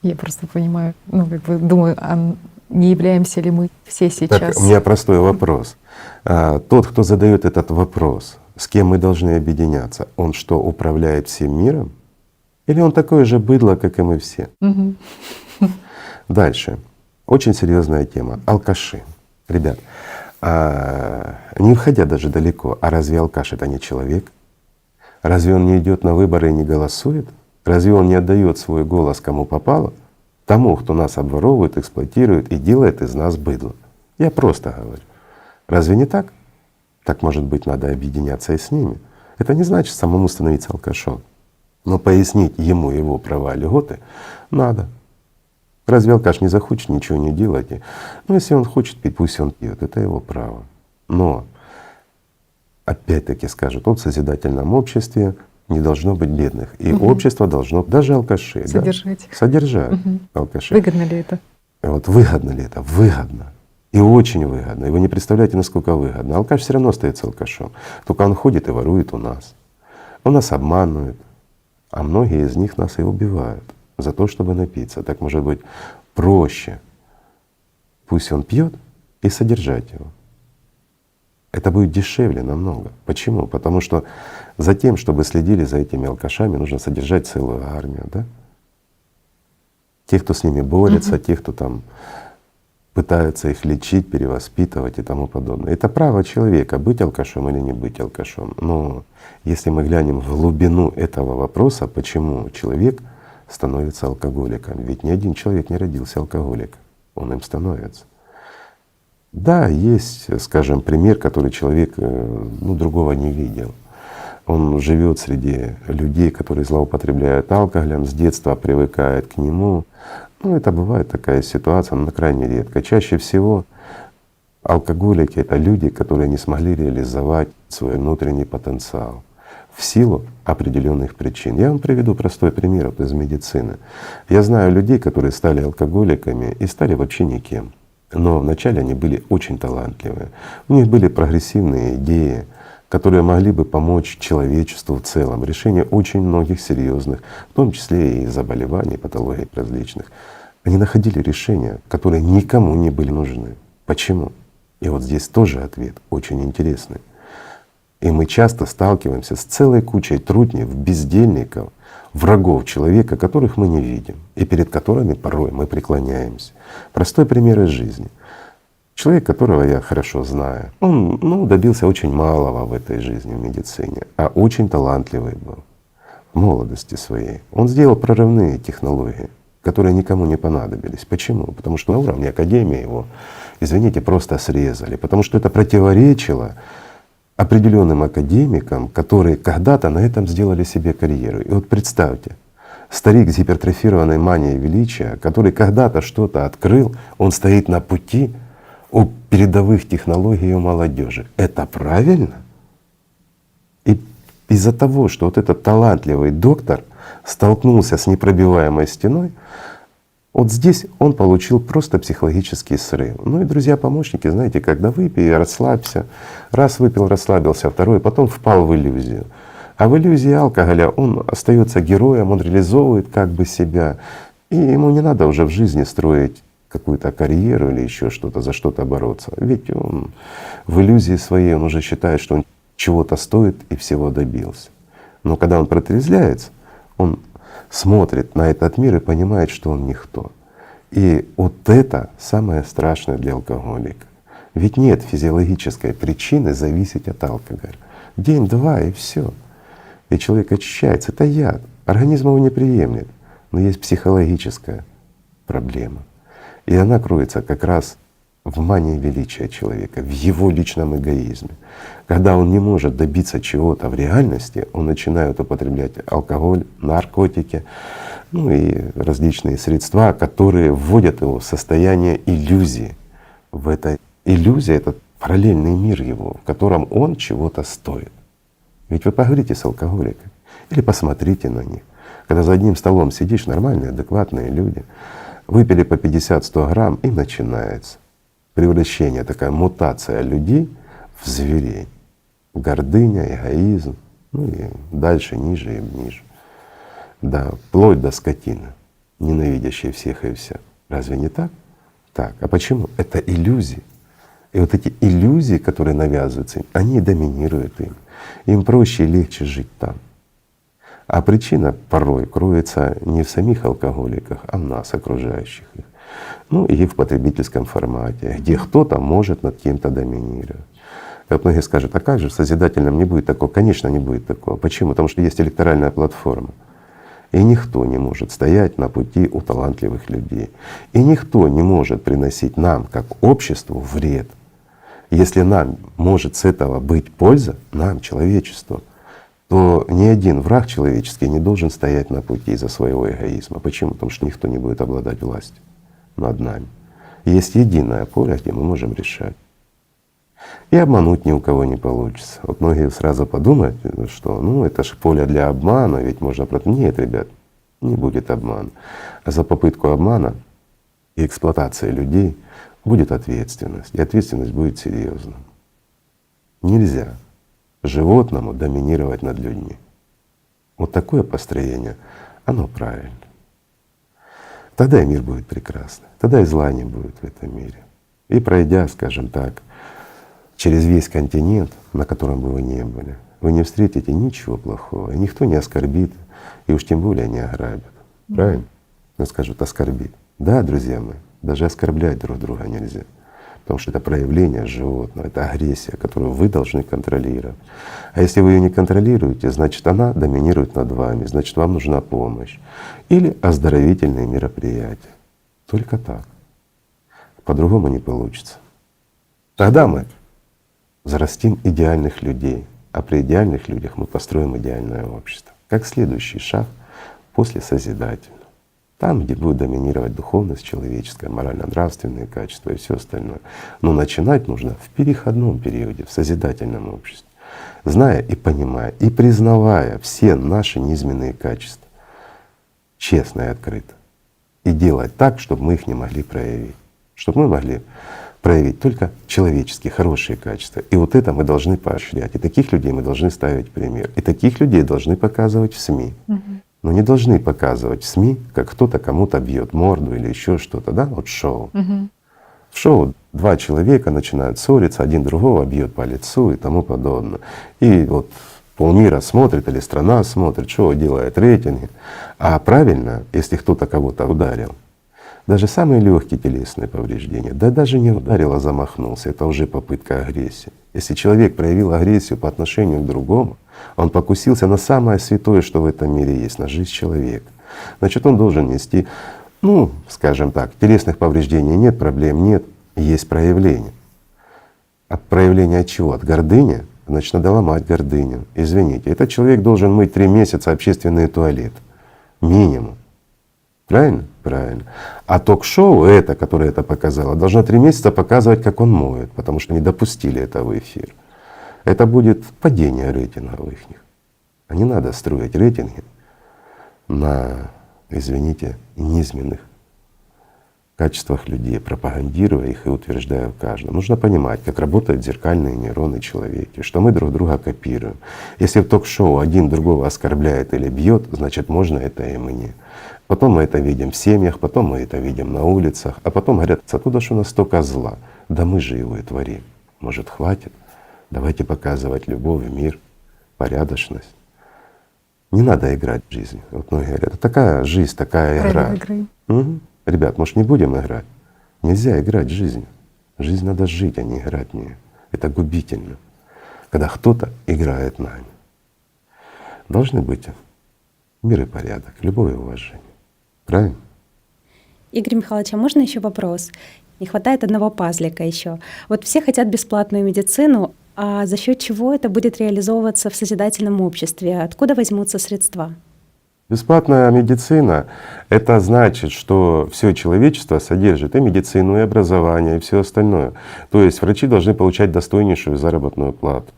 Я просто понимаю, как бы думаю, а не являемся ли мы все сейчас… Так, у меня простой вопрос. Тот, кто задает этот вопрос, с кем мы должны объединяться, он что, управляет всем миром? Или он такое же быдло, как и мы все? Дальше. Очень серьезная тема. Алкаши. Ребят, не уходя даже далеко, а разве алкаш — это не человек? Разве он не идет на выборы и не голосует? Разве он не отдает свой голос кому попало? Тому, кто нас обворовывает, эксплуатирует и делает из нас быдло. Я просто говорю. Разве не так? Так, может быть, надо объединяться и с ними. Это не значит самому становиться алкашом. Но пояснить ему его права и льготы надо. Разве алкаш не захочет ничего не делать? Если он хочет пить, пусть он пьет, это его право. Но опять-таки скажут, в созидательном обществе не должно быть бедных. И общество должно, даже алкашей, Содержать. Содержать алкашей. Выгодно ли это? Вот выгодно ли это? Выгодно. И очень выгодно. И вы не представляете, насколько выгодно. Алкаш все равно остается алкашом. Только он ходит и ворует у нас. Он нас обманывает. А многие из них нас и убивают за то, чтобы напиться. Так может быть проще. Пусть он пьет и содержать его. Это будет дешевле намного. Почему? Потому что за тем, чтобы следили за этими алкашами, нужно содержать целую армию, да? Тех, кто с ними борется, тех, кто там пытается их лечить, перевоспитывать и тому подобное. Это право человека — быть алкашом или не быть алкашом. Но если мы глянем в глубину этого вопроса, почему человек становится алкоголиком, ведь ни один человек не родился алкоголиком, он им становится. Да, есть, скажем, пример, который человек другого не видел. Он живет среди людей, которые злоупотребляют алкоголем, с детства привыкает к нему. Это бывает такая ситуация, но крайне редко. Чаще всего алкоголики — это люди, которые не смогли реализовать свой внутренний потенциал в силу определенных причин. Я вам приведу простой пример из медицины. Я знаю людей, которые стали алкоголиками и стали вообще никем. Но вначале они были очень талантливые. У них были прогрессивные идеи, которые могли бы помочь человечеству в целом, решение очень многих серьезных, в том числе и заболеваний, патологий различных. Они находили решения, которые никому не были нужны. Почему? И вот здесь тоже ответ очень интересный. И мы часто сталкиваемся с целой кучей трутнев, бездельников, врагов человека, которых мы не видим и перед которыми порой мы преклоняемся. Простой пример из жизни. Человек, которого я хорошо знаю, он добился очень малого в этой жизни, в медицине, а очень талантливый был в молодости своей. Он сделал прорывные технологии, которые никому не понадобились. Почему? Потому что на уровне академии его, извините, просто срезали, потому что это противоречило определенным академикам, которые когда-то на этом сделали себе карьеру. И вот представьте, старик с гипертрофированной манией величия, который когда-то что-то открыл, он стоит на пути у передовых технологий у молодежи. Это правильно? И из-за того, что вот этот талантливый доктор столкнулся с непробиваемой стеной, вот здесь он получил просто психологический срыв. И друзья-помощники, знаете, когда выпей, расслабься, раз выпил, расслабился, второй, потом впал в иллюзию. А в иллюзии алкоголя он остается героем, он реализовывает как бы себя, и ему не надо уже в жизни строить какую-то карьеру или еще что-то, за что-то бороться. Ведь он в иллюзии своей, он уже считает, что он чего-то стоит и всего добился. Но когда он протрезвляется, он смотрит на этот мир и понимает, что он никто. И вот это самое страшное для алкоголика. Ведь нет физиологической причины зависеть от алкоголя. День-два и все. И человек очищается. Это яд. Организм его не приемлет. Но есть психологическая проблема. И она кроется как раз в мании величия человека, в его личном эгоизме. Когда он не может добиться чего-то в реальности, он начинает употреблять алкоголь, наркотики, ну и различные средства, которые вводят его в состояние иллюзии. В этой иллюзии — это параллельный мир его, в котором он чего-то стоит. Ведь вы поговорите с алкоголиками или посмотрите на них. Когда за одним столом сидишь, нормальные, адекватные люди, выпили по 50-100 грамм, и начинается превращение, такая мутация людей в зверей. Гордыня, эгоизм, ну и дальше, ниже и ниже. Да, вплоть до скотины, ненавидящей всех и вся. Разве не так? Так. А почему? Это иллюзии. И вот эти иллюзии, которые навязываются им, они доминируют им. Им проще и легче жить там. А причина порой кроется не в самих алкоголиках, а в нас, окружающих их. Ну и в потребительском формате, где кто-то может над кем-то доминировать. И вот многие скажут: а как же в созидательном не будет такого? Конечно, не будет такого. Почему? Потому что есть электоральная платформа. И никто не может стоять на пути у талантливых людей. И никто не может приносить нам, как обществу, вред. Если нам может с этого быть польза, нам, человечеству, то ни один враг человеческий не должен стоять на пути из-за своего эгоизма. Почему? Потому что никто не будет обладать властью над нами. Есть единое поле, где мы можем решать. И обмануть ни у кого не получится. Вот многие сразу подумают, что ну это же поле для обмана, ведь можно Нет, ребят, не будет обмана. А за попытку обмана и эксплуатации людей будет ответственность. И ответственность будет серьезна. Нельзя животному доминировать над людьми. Вот такое построение, оно правильно. Тогда и мир будет прекрасный, тогда и зла не будет в этом мире. И пройдя, скажем так, через весь континент, на котором бы вы ни были, вы не встретите ничего плохого, и никто не оскорбит, и уж тем более не ограбит. Правильно? Но скажут: оскорбит. Да, друзья мои, даже оскорблять друг друга нельзя. Потому что это проявление животного, это агрессия, которую вы должны контролировать. А если вы ее не контролируете, значит она доминирует над вами, значит вам нужна помощь или оздоровительные мероприятия. Только так. По-другому не получится. Тогда мы взрастим идеальных людей, а при идеальных людях мы построим идеальное общество. Как следующий шаг после созидательного. Там, где будет доминировать духовность человеческая, морально-нравственные качества и все остальное. Но начинать нужно в переходном периоде, в созидательном обществе, зная и понимая, и признавая все наши низменные качества, честно и открыто. И делать так, чтобы мы их не могли проявить. Чтобы мы могли проявить только человеческие, хорошие качества. И вот это мы должны поощрять. И таких людей мы должны ставить пример. И таких людей должны показывать в СМИ. Но не должны показывать в СМИ, как кто-то кому-то бьет морду или еще что-то, да, вот шоу. В шоу два человека начинают ссориться, один другого бьет по лицу и тому подобное. И вот полмира смотрит или страна смотрит, шоу делает рейтинги. А правильно, если кто-то кого-то ударил, даже самые легкие телесные повреждения, да даже не ударил, а замахнулся, это уже попытка агрессии. Если человек проявил агрессию по отношению к другому, он покусился на самое святое, что в этом мире есть, на жизнь человека. Значит, он должен нести, ну, скажем так, телесных повреждений нет, проблем нет, есть проявление. От проявления от чего? От гордыни? Значит, надо ломать гордыню. Извините, этот человек должен мыть 3 месяца общественный туалет. Минимум. Правильно? Правильно. А ток-шоу это, которое это показало, должно 3 месяца показывать, как он моет, потому что не допустили это в эфир. Это будет падение рейтингов их. А не надо строить рейтинги на, извините, низменных качествах людей, пропагандируя их и утверждая в каждом. Нужно понимать, как работают зеркальные нейроны человека, что мы друг друга копируем. Если в ток-шоу один другого оскорбляет или бьет, значит можно это и мне. Потом мы это видим в семьях, потом мы это видим на улицах, а потом говорят, откуда же у нас столько зла? Да мы же его и творим. Может, хватит? Давайте показывать любовь, мир, порядочность. Не надо играть в жизнь. Вот многие говорят, это такая жизнь, такая игра. Правила игры. Угу. Ребят, может, не будем играть? Нельзя играть в жизнь. Жизнь надо жить, а не играть в нее. Это губительно, когда кто-то играет нами. Должны быть мир и порядок, любовь и уважение. Правильно? Игорь Михайлович, а можно еще вопрос? Не хватает одного пазлика еще. Вот все хотят бесплатную медицину, а за счет чего это будет реализовываться в созидательном обществе? Откуда возьмутся средства? Бесплатная медицина — это значит, что все человечество содержит и медицину, и образование, и все остальное. То есть врачи должны получать достойнейшую заработную плату,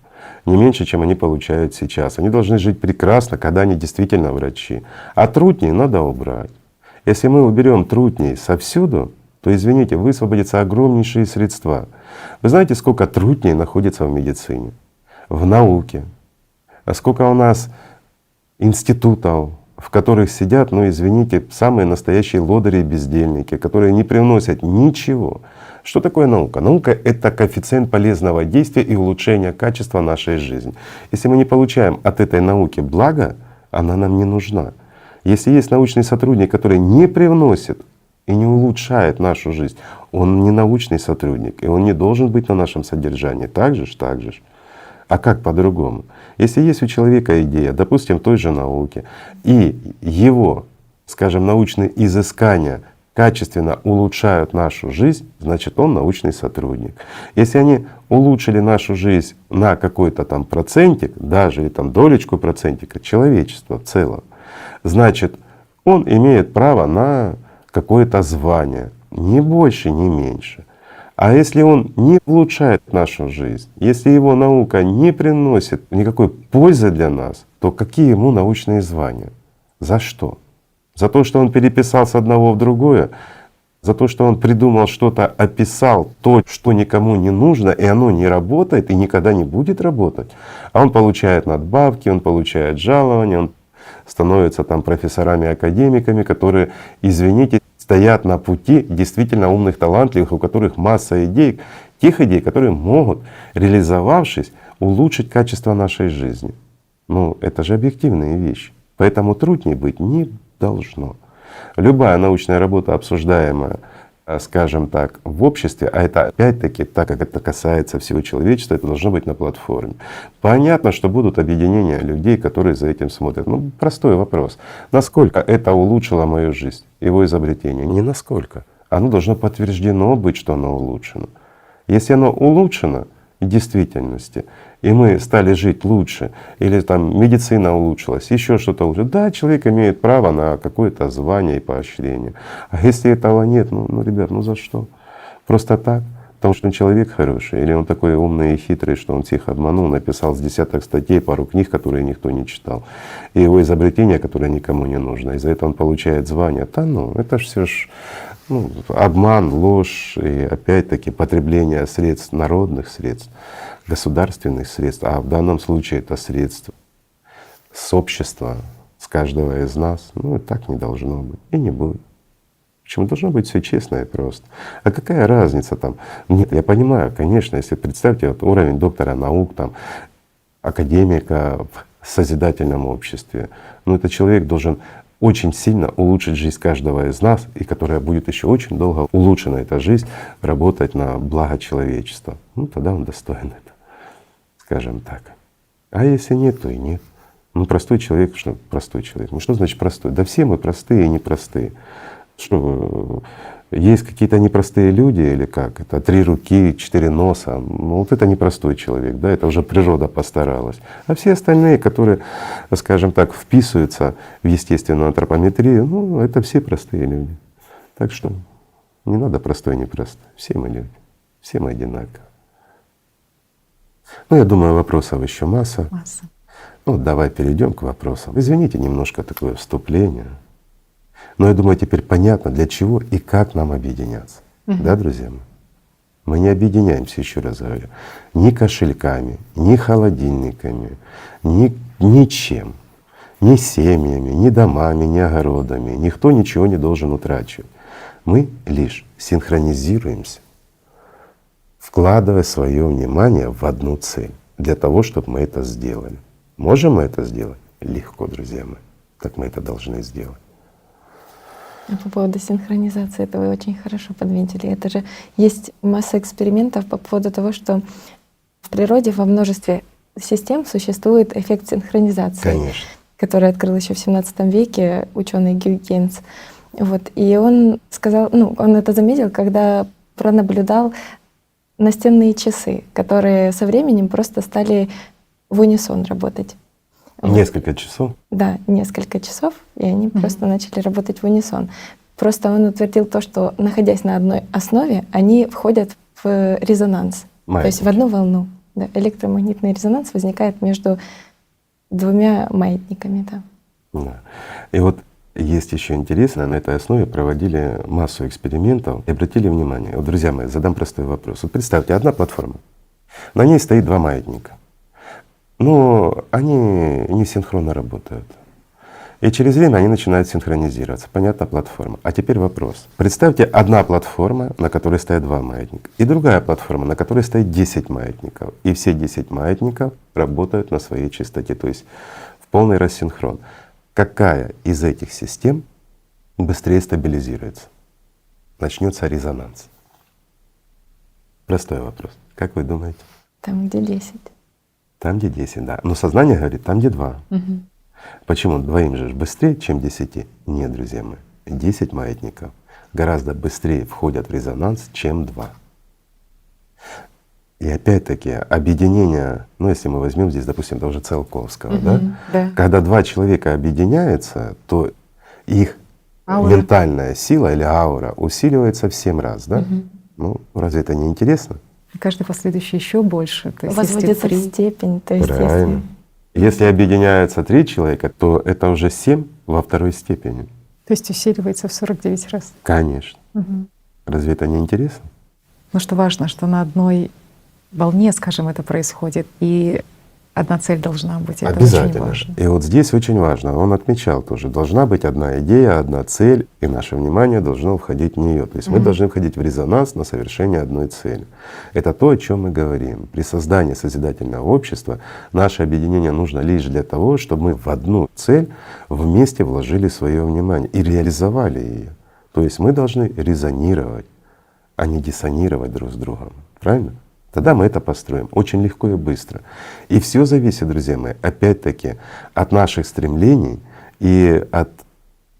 не меньше, чем они получают сейчас. Они должны жить прекрасно, когда они действительно врачи. А трутней надо убрать. Если мы уберем трутней совсюду, то, извините, высвободятся огромнейшие средства. Вы знаете, сколько трутней находится в медицине, в науке? А сколько у нас институтов, в которых сидят, ну извините, самые настоящие лодыри и бездельники, которые не привносят ничего. Что такое наука? Наука — это коэффициент полезного действия и улучшения качества нашей жизни. Если мы не получаем от этой науки блага, она нам не нужна. Если есть научный сотрудник, который не привносит и не улучшает нашу жизнь, он не научный сотрудник, и он не должен быть на нашем содержании. Так же ж, так же ж. А как по-другому? Если есть у человека идея, допустим, той же науки, и его, скажем, научные изыскания качественно улучшают нашу жизнь, значит, он научный сотрудник. Если они улучшили нашу жизнь на какой-то там процентик, даже или там долечку процентика, человечества в целом, значит, он имеет право на какое-то звание, ни больше, ни меньше. А если он не улучшает нашу жизнь, если его наука не приносит никакой пользы для нас, то какие ему научные звания? За что? За то, что он переписал с одного в другое? За то, что он придумал что-то, описал то, что никому не нужно, и оно не работает и никогда не будет работать? А он получает надбавки, он получает жалования, он становится там профессорами, академиками, которые, извините, стоят на пути действительно умных, талантливых, у которых масса идей, тех идей, которые могут, реализовавшись, улучшить качество нашей жизни. Ну, это же объективные вещи. Поэтому трудней быть не должно. Любая научная работа, обсуждаемая, скажем так, в обществе, а это опять-таки, так как это касается всего человечества, это должно быть на платформе. Понятно, что будут объединения людей, которые за этим смотрят. Ну, простой вопрос. Насколько это улучшило мою жизнь, его изобретение? Не насколько. Оно должно подтверждено быть, что оно улучшено. Если оно улучшено в действительности, и мы стали жить лучше, или там медицина улучшилась, еще что-то улучшилось, да, человек имеет право на какое-то звание и поощрение. А если этого нет, ну ребят, ну за что? Просто так? Потому что он человек хороший, или он такой умный и хитрый, что он всех обманул, написал с десяток статей, пару книг, которые никто не читал, и его изобретение, которое никому не нужно, и за это он получает звание. Да ну, это ж все ж обман, ложь и опять-таки потребление средств, народных средств, государственных средств, а в данном случае это средства с общества, с каждого из нас. Ну и так не должно быть и не будет. Почему? Должно быть все честно и просто. А какая разница там? Нет, я понимаю, конечно, если представьте вот уровень доктора наук, там, академика в созидательном обществе, ну этот человек должен очень сильно улучшить жизнь каждого из нас, и которая будет еще очень долго улучшена, эта жизнь, работать на благо человечества. Ну тогда он достоин этого, скажем так. А если нет, то и нет. Ну простой человек, что простой человек? Ну что значит простой? Да все мы простые и непростые. Что, есть какие-то непростые люди или как? Это 3 руки, 4 носа. Ну вот это непростой человек, да, это уже природа постаралась. А все остальные, которые, скажем так, вписываются в естественную антропометрию, ну это все простые люди. Так что не надо простой и непростой. Все мы люди, все мы одинаковы. Ну я думаю, вопросов еще масса. Ну давай перейдем к вопросам. Извините, немножко такое вступление. Но я думаю, теперь понятно, для чего и как нам объединяться. Да, друзья мои? Мы не объединяемся, еще раз говорю, ни кошельками, ни холодильниками, ничем. ни семьями, ни домами, ни огородами. Никто ничего не должен утрачивать. Мы лишь синхронизируемся, вкладывая свое внимание в одну цель для того, чтобы мы это сделали. Можем мы это сделать? Легко, друзья мои. Так мы это должны сделать. А по поводу синхронизации, это вы очень хорошо подметили. Это же есть масса экспериментов по поводу того, что в природе во множестве систем существует эффект синхронизации, Конечно. который открыл еще в XVII веке ученый Гюйгенс. Вот. И он сказал, ну, он это заметил, когда пронаблюдал настенные часы, которые со временем просто стали в унисон работать. Вот. Несколько часов. Да, несколько часов, и они просто начали работать в унисон. Просто он утвердил то, что, находясь на одной основе, они входят в резонанс, то есть в одну волну. Да, электромагнитный резонанс возникает между двумя маятниками. Да. Да. И вот есть еще интересно, на этой основе проводили массу экспериментов и обратили внимание. Вот, друзья мои, задам простой вопрос. Вот представьте, одна платформа, на ней стоит два маятника, но они не синхронно работают. И через время они начинают синхронизироваться. Понятно, платформа. А теперь вопрос. Представьте, одна платформа, на которой стоят два маятника, и другая платформа, на которой стоит 10 маятников. И все 10 маятников работают на своей частоте, то есть в полный рассинхрон. Какая из этих систем быстрее стабилизируется? Начнется резонанс. Простой вопрос. Как вы думаете? Там, где 10. Там, где 10, да. Но сознание говорит, там, где 2. Почему? Двоим же быстрее, чем 10? Нет, друзья мои. 10 маятников гораздо быстрее входят в резонанс, чем 2. И опять-таки объединение, ну если мы возьмем здесь, допустим, того же Циолковского, да? Да. Когда два человека объединяются, то их Аура. ментальная сила или аура усиливается в 7 раз, да? Ну, разве это не интересно? И каждый последующий еще больше. То есть если Возводится в 3, степень. То есть Правильно. Если объединяются 3 человека, то это уже 7 во второй степени. то есть усиливается в 49 раз. Конечно. Разве это не интересно? Но что важно, что на одной волне, скажем, это происходит, и одна цель должна быть. Это очень Обязательно. важно. И вот здесь очень важно, он отмечал тоже, должна быть одна идея, одна цель, и наше внимание должно входить в нее. То есть мы должны входить в резонанс на совершение одной цели. Это то, о чем мы говорим. При создании созидательного общества наше объединение нужно лишь для того, чтобы мы в одну цель вместе вложили свое внимание и реализовали ее. То есть мы должны резонировать, а не диссонировать друг с другом. Правильно? Тогда мы это построим очень легко и быстро. И все зависит, друзья мои, опять-таки от наших стремлений и от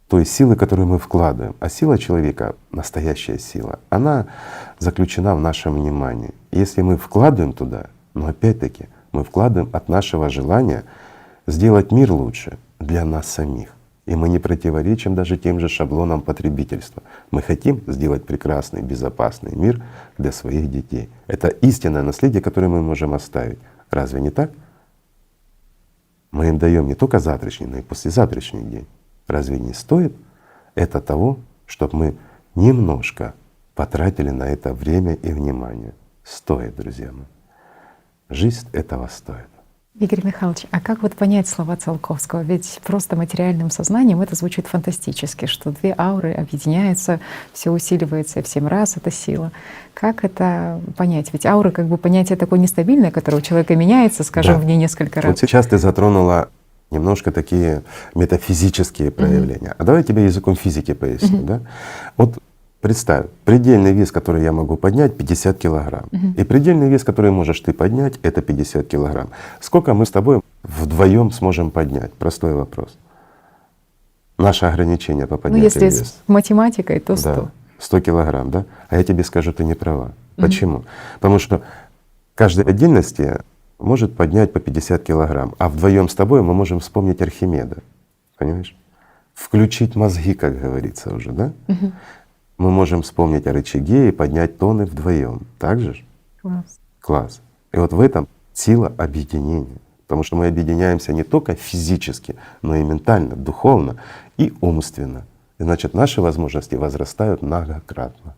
той силы, которую мы вкладываем. А сила человека, настоящая сила, она заключена в нашем внимании. Если мы вкладываем туда, но опять-таки мы вкладываем от нашего желания сделать мир лучше для нас самих. И мы не противоречим даже тем же шаблонам потребительства. Мы хотим сделать прекрасный, безопасный мир для своих детей. Это истинное наследие, которое мы можем оставить. Разве не так? Мы им даем не только завтрашний, но и послезавтрашний день. Разве не стоит это того, чтобы мы немножко потратили на это время и внимание? Стоит, друзья мои. Жизнь этого стоит. Игорь Михайлович, а как вот понять слова Циолковского? Ведь просто материальным сознанием это звучит фантастически, что две ауры объединяются, все усиливается в 7 раз, это сила. Как это понять? Ведь аура как бы понятие такое нестабильное, которое у человека меняется, скажем, Да. в ней несколько раз. Вот сейчас ты затронула немножко такие метафизические проявления. А давай я тебе языком физики поясню. Да? Вот представь, предельный вес, который я могу поднять, 50 килограмм. И предельный вес, который можешь ты поднять, это 50 килограмм. Сколько мы с тобой вдвоем сможем поднять? Простой вопрос. Наше ограничение по Ну, поднятию если веса. с математикой, то 100. Да, 100 килограмм, да? А я тебе скажу, ты не права. Почему? Потому что каждый в отдельности может поднять по 50 килограмм, а вдвоем с тобой мы можем вспомнить Архимеда. Понимаешь? Включить мозги, как говорится уже, да? Мы можем вспомнить о рычаге и поднять тонны вдвоем. Так же? Класс. Класс. И вот в этом сила объединения. Потому что мы объединяемся не только физически, но и ментально, духовно и умственно. И значит, наши возможности возрастают многократно.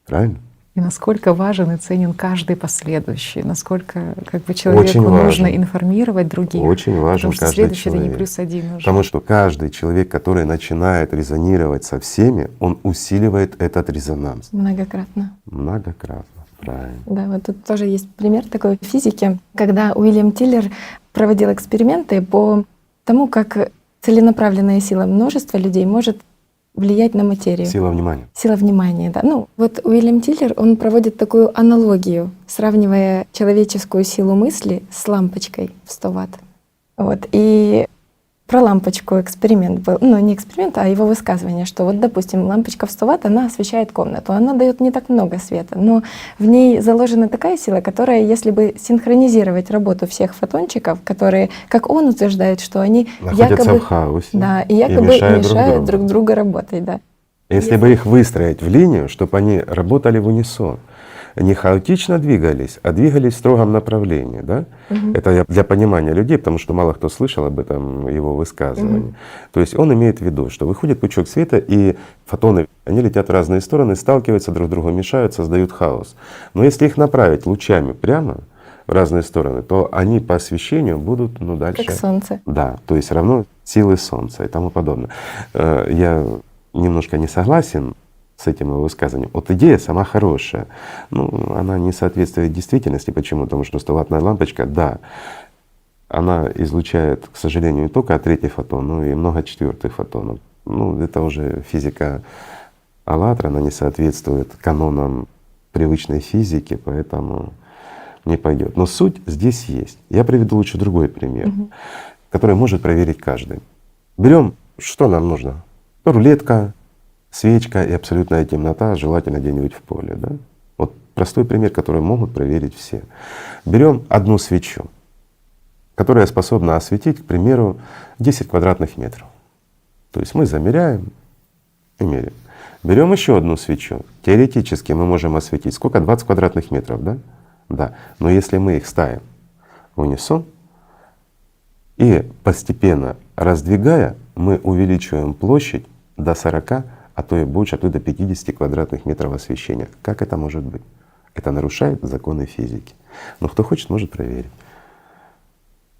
Правильно? И И насколько важен и ценен каждый последующий, насколько как бы человеку Очень нужно важен. информировать других. Очень важен потому что каждый следующий это не человек. плюс один уже. Потому что каждый человек, который начинает резонировать со всеми, он усиливает этот резонанс Многократно. многократно. Правильно. Да, вот тут тоже есть пример такой в физике, когда Уильям Тиллер проводил эксперименты по тому, как целенаправленная сила множества людей может влиять на материю. Сила внимания. Сила внимания, да. Ну, вот Уильям Тиллер, он проводит такую аналогию, сравнивая человеческую силу мысли с лампочкой в 100 Вт. Вот. И про лампочку эксперимент был. Ну, не эксперимент, а его высказывание, что вот, допустим, лампочка в 100 Вт, она освещает комнату. Она дает не так много света, но в ней заложена такая сила, которая, если бы синхронизировать работу всех фотончиков, которые, как он утверждает, что они Находятся якобы в хаосе да, и якобы мешают другу. друг другу работать. Да. Если бы их выстроить в линию, чтобы они работали в унисон, не хаотично двигались, а двигались в строгом направлении, да? Это я для понимания людей, потому что мало кто слышал об этом его высказывании. То есть он имеет в виду, что выходит пучок света, и фотоны, они летят в разные стороны, сталкиваются друг с другом, мешают, создают хаос. Но если их направить лучами прямо в разные стороны, то они по освещению будут, ну, дальше. Как солнце. Да, то есть равно силы Солнца и тому подобное. Я немножко не согласен с этим его высказыванием. Вот идея сама хорошая, но она не соответствует действительности. Почему? Потому что 100-ваттная лампочка, да, она излучает, к сожалению, не только третий фотон, но и много четвертых фотонов. Ну, это уже физика АЛЛАТРА, она не соответствует канонам привычной физики, поэтому не пойдет. Но суть здесь есть. Я приведу лучше другой пример, который может проверить каждый. Берем, что нам нужно? Рулетка, свечка и абсолютная темнота, желательно где-нибудь в поле. Да? Вот простой пример, который могут проверить все. Берем одну свечу, которая способна осветить, к примеру, 10 квадратных метров. То есть мы замеряем и меряем. Берем еще одну свечу. Теоретически мы можем осветить сколько? 20 квадратных метров, да? Да. Но если мы их ставим в унисон и постепенно раздвигая, мы увеличиваем площадь до 40, а то и больше, а то и до 50 квадратных метров освещения. Как это может быть? Это нарушает законы физики. Но кто хочет, может проверить.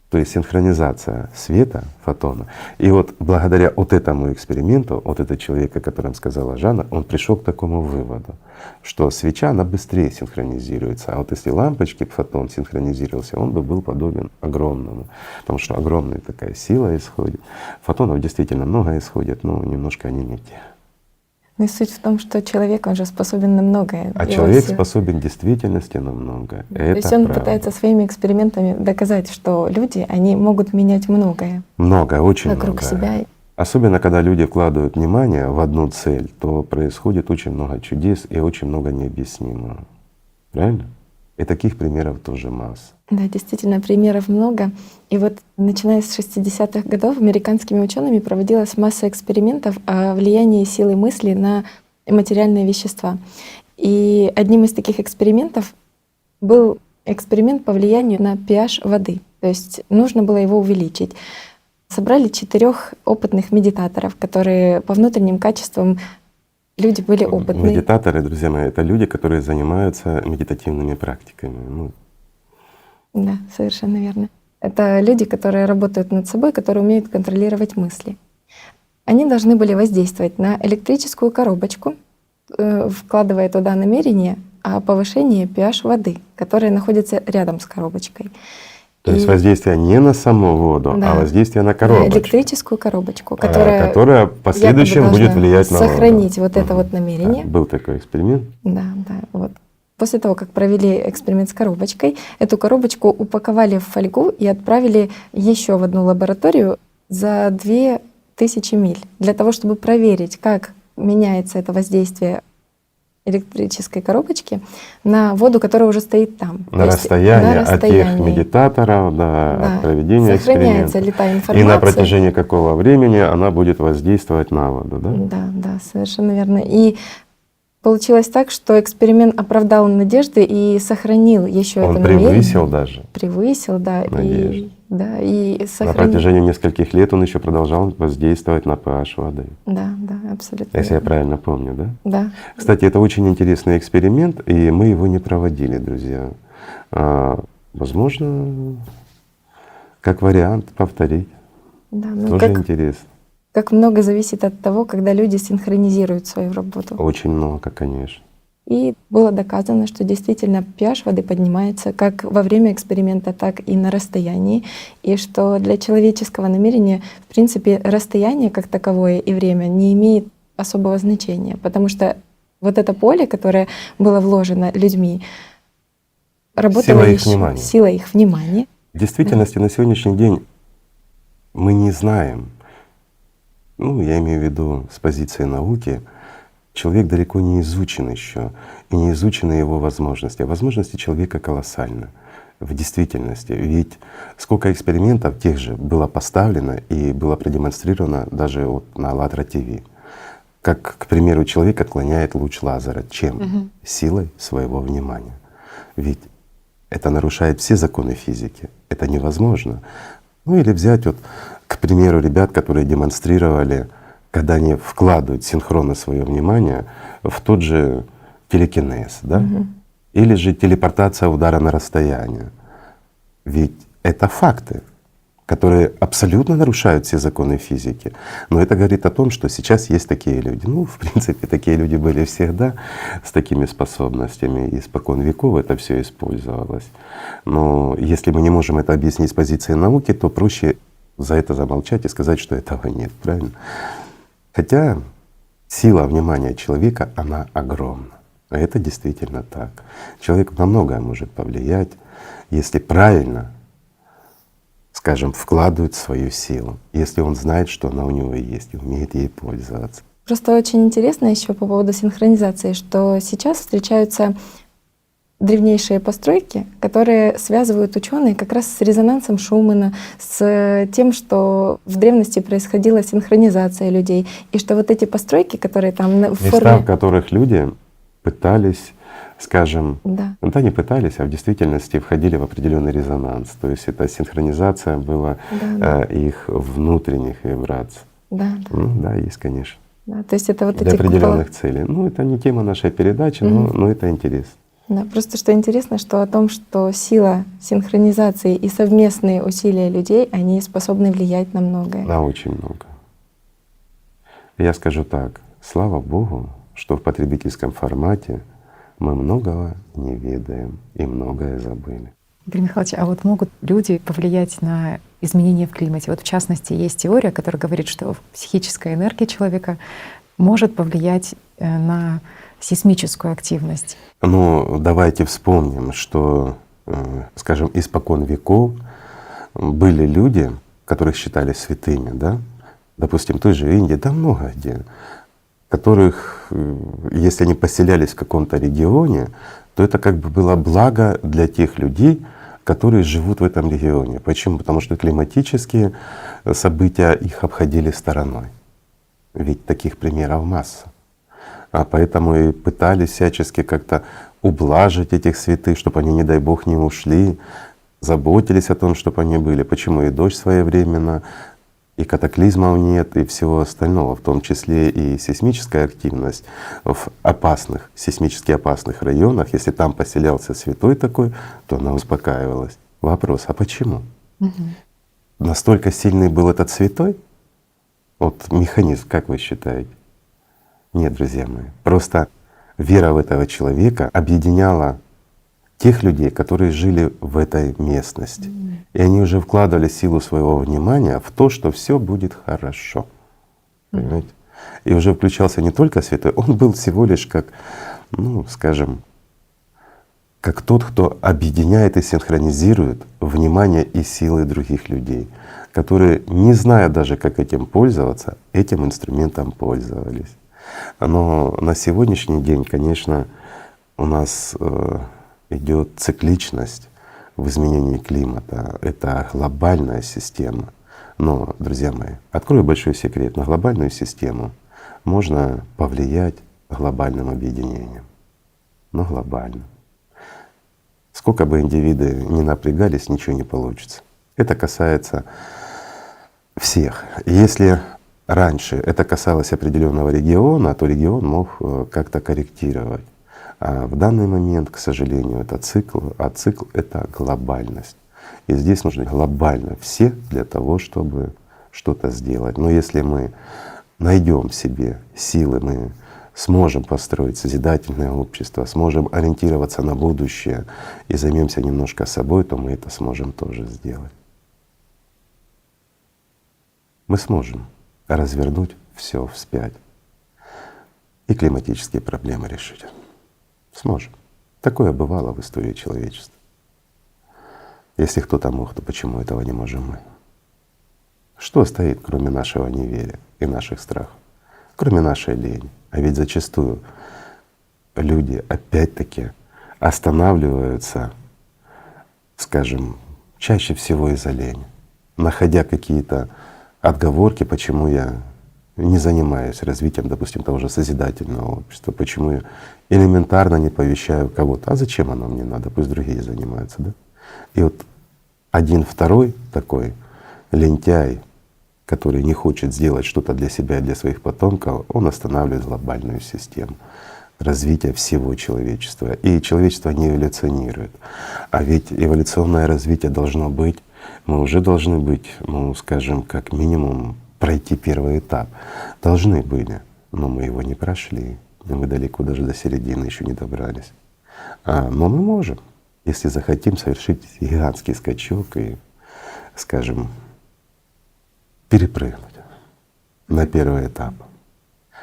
То есть синхронизация света, фотона. И вот благодаря вот этому эксперименту, вот этот человек, о котором сказала Жанна, он пришел к такому выводу, что свеча, она быстрее синхронизируется. А вот если лампочки фотон синхронизировался, он бы был подобен огромному. Потому что огромная такая сила исходит. Фотонов действительно много исходит, но немножко они не те. Ну и суть в том, что человек, он же способен на многое. А Его человек сила. способен в действительности на многое. То есть он пытается своими экспериментами доказать, что люди, они могут менять многое Многое, очень вокруг многое. себя. Особенно, когда люди вкладывают внимание в одну цель, то происходит очень много чудес и очень много необъяснимого. Правильно? И таких примеров тоже масса. Да, действительно, примеров много. И вот начиная с 60-х годов американскими учеными проводилась масса экспериментов о влиянии силы мысли на материальные вещества. И одним из таких экспериментов был эксперимент по влиянию на pH воды. То есть нужно было его увеличить. Собрали 4 опытных медитаторов, которые по внутренним качествам люди были опытные. Медитаторы, друзья мои, это люди, которые занимаются медитативными практиками. Ну, Да, совершенно верно. Это люди, которые работают над собой, которые умеют контролировать мысли. Они должны были воздействовать на электрическую коробочку, вкладывая туда намерение о повышении pH воды, которая находится рядом с коробочкой. то есть воздействие не на саму воду, Да. а воздействие на На коробочку, электрическую коробочку, которая которая в последующем якобы будет должна влиять на воду. сохранить вот это вот намерение. Да, был такой эксперимент. Да, да, вот. После того, как провели эксперимент с коробочкой, эту коробочку упаковали в фольгу и отправили еще в одну лабораторию за 2000 миль для того, чтобы проверить, как меняется это воздействие электрической коробочки на воду, которая уже стоит там. На То есть расстоянии на от тех медитаторов до от проведения сохраняется эксперимента. ли та И информация. на протяжении какого времени она будет воздействовать на воду, да? Да, да, совершенно верно. И получилось так, что эксперимент оправдал надежды и сохранил еще Он это намерение. превысил даже. Превысил, да. Надежды. да, и На сохранить. протяжении нескольких лет он еще продолжал воздействовать на pH воды. Да, да, абсолютно. Если я верно. правильно помню, да? Да. Кстати, это очень интересный эксперимент, и мы его не проводили, друзья. Возможно, как вариант повторить. Да, ну Тоже как, интересно. как много зависит от того, когда люди синхронизируют свою работу. Очень много, конечно. И было доказано, что действительно pH воды поднимается как во время эксперимента, так и на расстоянии. И что для человеческого намерения, в принципе, расстояние как таковое и время не имеет особого значения, потому что вот это поле, которое было вложено людьми, работало Сила их ещё- внимания. сила их внимания. В действительности на сегодняшний день мы не знаем, ну, я имею в виду с позиции науки, человек далеко не изучен еще, и не изучены его возможности. А возможности человека колоссальны в действительности. Ведь сколько экспериментов тех же было поставлено и было продемонстрировано даже вот на АЛЛАТРА ТВ. Как, к примеру, человек отклоняет луч лазера. Чем? Силой своего внимания. Ведь это нарушает все законы физики. Это невозможно. Ну или взять вот, к примеру, ребят, которые демонстрировали, когда они вкладывают синхронно свое внимание в тот же телекинез, да? Или же телепортация удара на расстояние. Ведь это факты, которые абсолютно нарушают все законы физики. Но это говорит о том, что сейчас есть такие люди. Ну, в принципе, такие люди были всегда с такими способностями, и испокон веков это все использовалось. Но если мы не можем это объяснить с позиции науки, то проще за это замолчать и сказать, что этого нет, правильно? Хотя сила внимания человека, она огромна. А это действительно так. Человек на многое может повлиять, если правильно, скажем, вкладывает свою силу, если он знает, что она у него есть и умеет ей пользоваться. Просто очень интересно еще по поводу синхронизации, что сейчас встречаются древнейшие постройки, которые связывают ученые как раз с резонансом Шумана, с тем, что в древности происходила синхронизация людей, и что вот эти постройки, которые там в Места, форме… в которых люди пытались, скажем, Да. ну да, не пытались, а в действительности входили в определенный резонанс. То есть это синхронизация была Да. их внутренних вибраций. Да, да, Ну да, есть, конечно. да. То есть это вот Для эти купола. определенных целей. Ну, это не тема нашей передачи, но это интересно. Да, просто что интересно, что о том, что сила синхронизации и совместные усилия людей, они способны влиять на многое. На очень много. Я скажу так: слава Богу, что в потребительском формате мы многого не ведаем и многое забыли. Игорь Михайлович, а вот могут люди повлиять на изменения в климате? Вот в частности, есть теория, которая говорит, что психическая энергия человека может повлиять на сейсмическую активность. Ну, давайте вспомним, что, скажем, испокон веков были люди, которых считали святыми, да? Допустим, той же Индии, да много где, которых, если они поселялись в каком-то регионе, то это как бы было благо для тех людей, которые живут в этом регионе. Почему? Потому что климатические события их обходили стороной. Ведь таких примеров масса. А поэтому и пытались всячески как-то ублажить этих святых, чтобы они, не дай Бог, не ушли, заботились о том, чтобы они были. Почему? И дождь своевременно, и катаклизмов нет, и всего остального, в том числе и сейсмическая активность в опасных, сейсмически опасных районах. Если там поселялся святой такой, то она успокаивалась. Вопрос: а почему? Настолько сильный был этот святой? Вот механизм, как вы считаете? Нет, друзья мои, просто вера в этого человека объединяла тех людей, которые жили в этой местности. И они уже вкладывали силу своего внимания в то, что все будет хорошо. Понимаете? И уже включался не только святой, он был всего лишь как, ну, скажем, как тот, кто объединяет и синхронизирует внимание и силы других людей, которые, не зная даже, как этим пользоваться, этим инструментом пользовались. Но на сегодняшний день, конечно, у нас идет цикличность в изменении климата. Это глобальная система. Но, друзья мои, открою большой секрет: на глобальную систему можно повлиять глобальным объединением. Но глобально. Сколько бы индивиды ни напрягались, ничего не получится. Это касается всех. Если раньше это касалось определенного региона, то регион мог как-то корректировать. А в данный момент, к сожалению, это цикл, а цикл — это глобальность. И здесь нужны глобально все для того, чтобы что-то сделать. Но если мы найдем в себе силы, мы сможем построить созидательное общество, сможем ориентироваться на будущее и займемся немножко собой, то мы это сможем тоже сделать. Мы сможем развернуть все вспять и климатические проблемы решить. Сможем. Такое бывало в истории человечества. Если кто-то мог, то почему этого не можем мы? Что стоит, кроме нашего неверия и наших страхов? Кроме нашей лени. А ведь зачастую люди опять-таки останавливаются, скажем, чаще всего из-за лени, находя какие-то отговорки, почему я не занимаюсь развитием, допустим, того же созидательного общества, почему я элементарно не повещаю кого-то. А зачем оно мне надо? Пусть другие занимаются, да? И вот один второй такой лентяй, который не хочет сделать что-то для себя и для своих потомков, он останавливает глобальную систему развития всего человечества. И человечество не эволюционирует. А ведь эволюционное развитие должно быть, мы уже должны быть, ну скажем, как минимум пройти первый этап. Должны были, но мы его не прошли. И мы далеко даже до середины еще не добрались. Но мы можем, если захотим, совершить гигантский скачок и, скажем, перепрыгнуть на первый этап.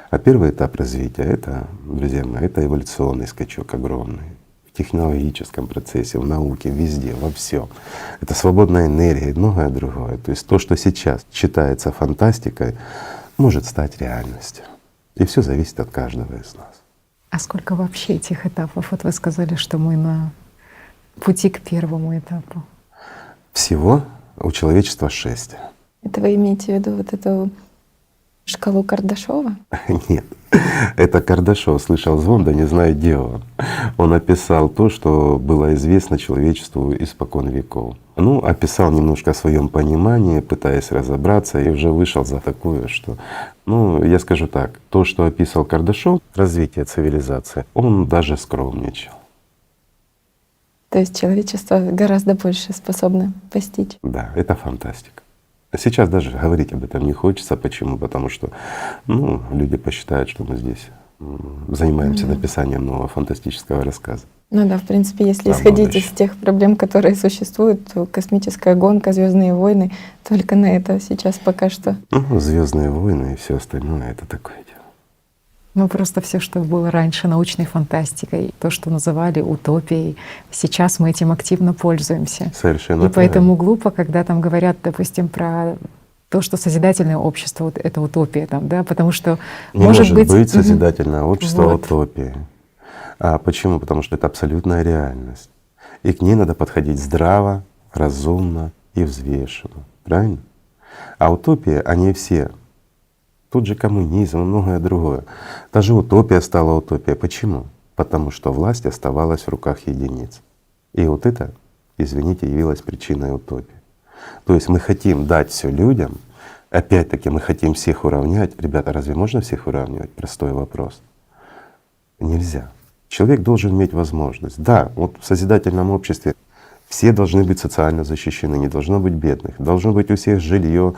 А первый этап развития — это, друзья мои, это эволюционный скачок огромный. В технологическом процессе, в науке, везде, во всем. Это свободная энергия и многое другое. То есть то, что сейчас считается фантастикой, может стать реальностью. И все зависит от каждого из нас. А сколько вообще этих этапов? Вот вы сказали, что мы на пути к первому этапу. Всего у человечества 6. Это вы имеете в виду вот эту шкалу Кардашова? Нет, это Кардашов слышал звон, да не знаю, где он. Он описал то, что было известно человечеству испокон веков. Ну, описал немножко о своем понимании, пытаясь разобраться, и уже вышел за такое, что, ну, я скажу так, то, что описал Кардашов, развитие цивилизации, он даже скромничал. То есть человечество гораздо больше способно постичь. Да, это фантастика. Сейчас даже говорить об этом не хочется. Почему? Потому что ну, люди посчитают, что мы здесь занимаемся написанием нового фантастического рассказа. Ну да, в принципе, если Про исходить будущее. из тех проблем, которые существуют, то космическая гонка, Звездные войны, только на это сейчас пока что. Ну, Звездные войны и все остальное — это такое дело. Ну просто все, что было раньше научной фантастикой, то, что называли утопией, сейчас мы этим активно пользуемся. Совершенно И поэтому правильно. глупо, когда там говорят, допустим, про то, что созидательное общество вот это утопия, там, да, потому что Не может быть Мгм. созидательное общество Вот. утопией. А почему? Потому что это абсолютная реальность. И к ней надо подходить здраво, разумно и взвешенно. Правильно? А утопии, они все. Тот же коммунизм и многое другое. Та же утопия стала утопией. Почему? Потому что власть оставалась в руках единиц. И вот это, извините, явилось причиной утопии. То есть мы хотим дать все людям, опять-таки мы хотим всех уравнять. Ребята, разве можно всех уравнивать? Простой вопрос. Нельзя. Человек должен иметь возможность. Да, вот в созидательном обществе все должны быть социально защищены, не должно быть бедных, должно быть у всех жилье,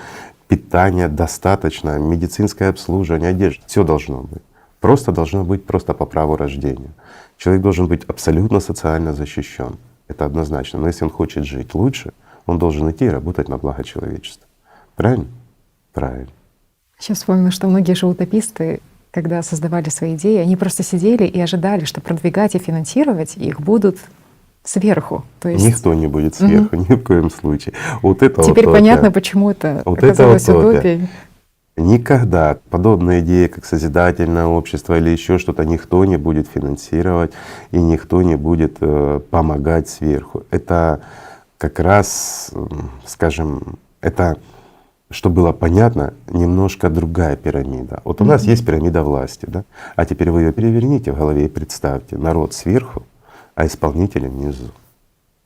питание достаточно, медицинское обслуживание, одежда. Все должно быть. Просто должно быть просто по праву рождения. Человек должен быть абсолютно социально защищен. Это однозначно. Но если он хочет жить лучше, он должен идти и работать на благо человечества. Правильно? Правильно. Сейчас вспомнила, что многие же утописты, когда создавали свои идеи, они просто сидели и ожидали, что продвигать и финансировать их будут сверху. То есть Никто не будет сверху, ни в коем случае. Вот это теперь утопия. понятно, почему это Вот это оказалось утопия. утопией. Никогда подобные идеи, как созидательное общество или еще что-то, никто не будет финансировать и никто не будет помогать сверху. Это как раз, скажем, это, чтобы было понятно, немножко другая пирамида. Вот у нас есть пирамида власти, да? А теперь вы ее переверните в голове и представьте: народ сверху, а исполнители внизу.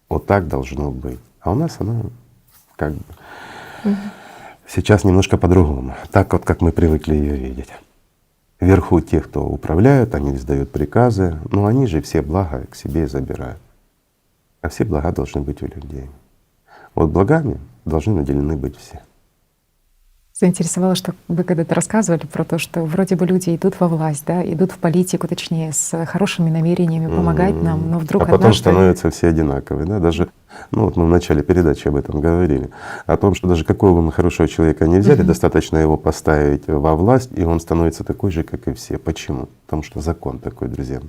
Вот так должно быть. А у нас она как бы. Сейчас немножко по-другому, так вот, как мы привыкли ее видеть. Вверху те, кто управляют, они издают приказы, но они же все блага к себе забирают. А все блага должны быть у людей. Вот благами должны наделены быть все. Заинтересовало, что вы когда-то рассказывали про то, что вроде бы люди идут во власть, да, идут в политику, точнее, с хорошими намерениями помогать нам, но вдруг а потом однажды… становятся все одинаковые, да, даже, ну вот мы в начале передачи об этом говорили, о том, что даже какого бы мы хорошего человека не взяли, достаточно его поставить во власть, и он становится такой же, как и все. Почему? Потому что закон такой, друзья.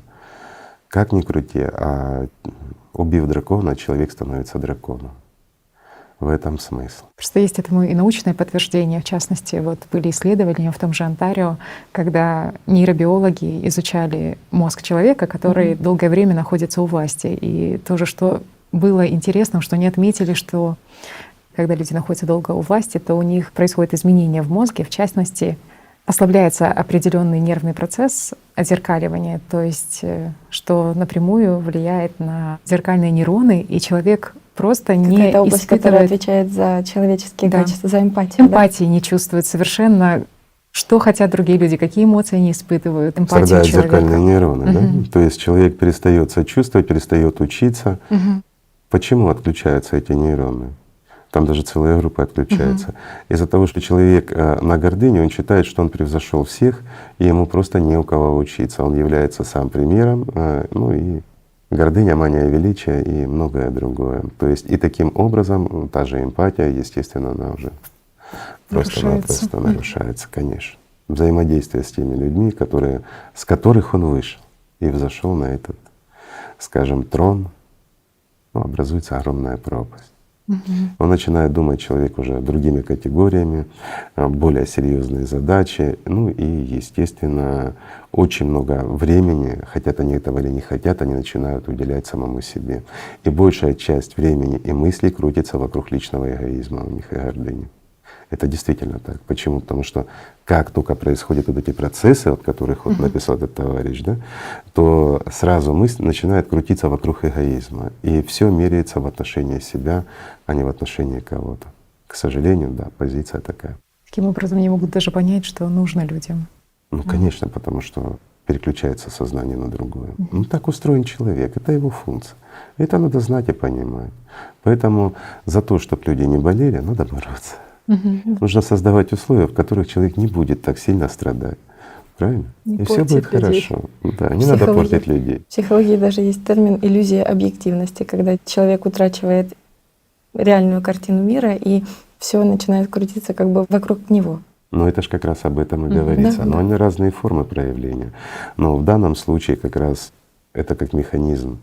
Как ни крути, а убив дракона, человек становится драконом. В этом смысл. Просто есть этому и научное подтверждение. В частности, вот были исследования в том же Онтарио, когда нейробиологи изучали мозг человека, который долгое время находится у власти. И тоже, что было интересно, что они отметили, что когда люди находятся долго у власти, то у них происходят изменения в мозге, в частности, ослабляется определенный нервный процесс отзеркаливания, то есть что напрямую влияет на зеркальные нейроны, и человек просто не Какая-то область, которая испытывает отвечает за человеческие Да. качества, за эмпатию. эмпатии, не чувствует совершенно, что хотят другие люди, какие эмоции они испытывают, эмпатию Страдают человека. зеркальные нейроны, да? То есть человек перестает сочувствовать, перестает учиться. Почему отключаются эти нейроны? Там даже целая группа отключается. Из-за того, что человек на гордыне, он считает, что он превзошел всех, и ему просто не у кого учиться. Он является сам примером, ну и гордыня, мания величия и многое другое. То есть и таким образом та же эмпатия, естественно, она уже просто-напросто нарушается, конечно. Взаимодействие с теми людьми, с которых он вышел и взошел на этот, скажем, трон, ну, образуется огромная пропасть. Он начинает думать, человек, уже другими категориями, более серьезные задачи, ну и, естественно, очень много времени, хотят они этого или не хотят, они начинают уделять самому себе. И большая часть времени и мыслей крутится вокруг личного эгоизма у них и гордыни. Это действительно так. Почему? Потому что как только происходят вот эти процессы, о которых вот написал этот товарищ, да, то сразу мысль начинает крутиться вокруг эгоизма. И все меряется в отношении себя, а не в отношении кого-то. К сожалению, да, позиция такая. Таким образом, они могут даже понять, что нужно людям. Ну, конечно, потому что переключается сознание на другое. Ну, так устроен человек, это его функция. Это надо знать и понимать. Поэтому за то, чтобы люди не болели, надо бороться. Нужно создавать условия, в которых человек не будет так сильно страдать. Правильно? Не и все будет портить людей. хорошо. Да, не надо портить людей. В психологии даже есть термин иллюзия объективности, когда человек утрачивает реальную картину мира, и все начинает крутиться как бы вокруг него. Но это же как раз об этом и говорится. Да, Но да. они разные формы проявления. Но в данном случае как раз это как механизм.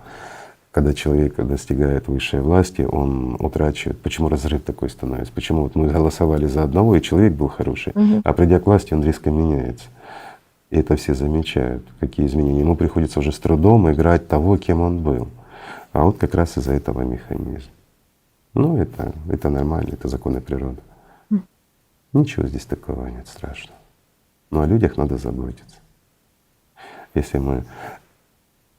Когда человек достигает высшей власти, он утрачивает. Почему разрыв такой становится? Почему вот мы голосовали за одного, и человек был хороший, а придя к власти, он резко меняется. И это все замечают, какие изменения. Ему приходится уже с трудом играть того, кем он был. А вот как раз из-за этого механизм. Ну это нормально, это законы природы. Ничего здесь такого нет страшного. Но о людях надо заботиться. Если мы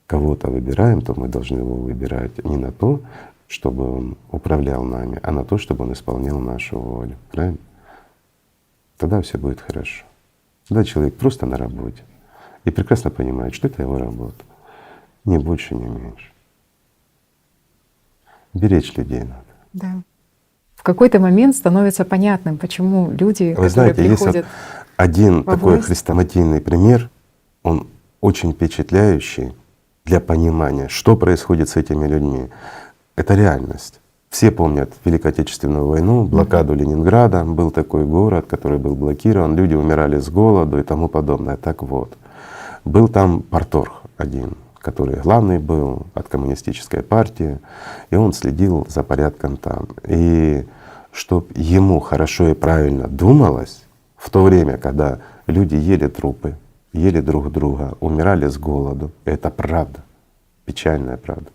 кого-то выбираем, то мы должны его выбирать не на то, чтобы он управлял нами, а на то, чтобы он исполнял нашу волю. Правильно? Тогда все будет хорошо. Тогда человек просто на работе и прекрасно понимает, что это его работа. Ни больше, ни меньше. Беречь людей надо. Да. В какой-то момент становится понятным, почему люди, Вы которые знаете, есть приходят… один во такой власть. хрестоматийный пример, он очень впечатляющий для понимания, что происходит с этими людьми. Это реальность. Все помнят Великую Отечественную войну, блокаду Ленинграда, был такой город, который был блокирован, люди умирали с голоду и тому подобное. Так вот, был там парторг один, который главный был от коммунистической партии, и он следил за порядком там. И чтоб ему хорошо и правильно думалось, в то время, когда люди ели трупы, ели друг друга, умирали с голоду, это правда, печальная правда.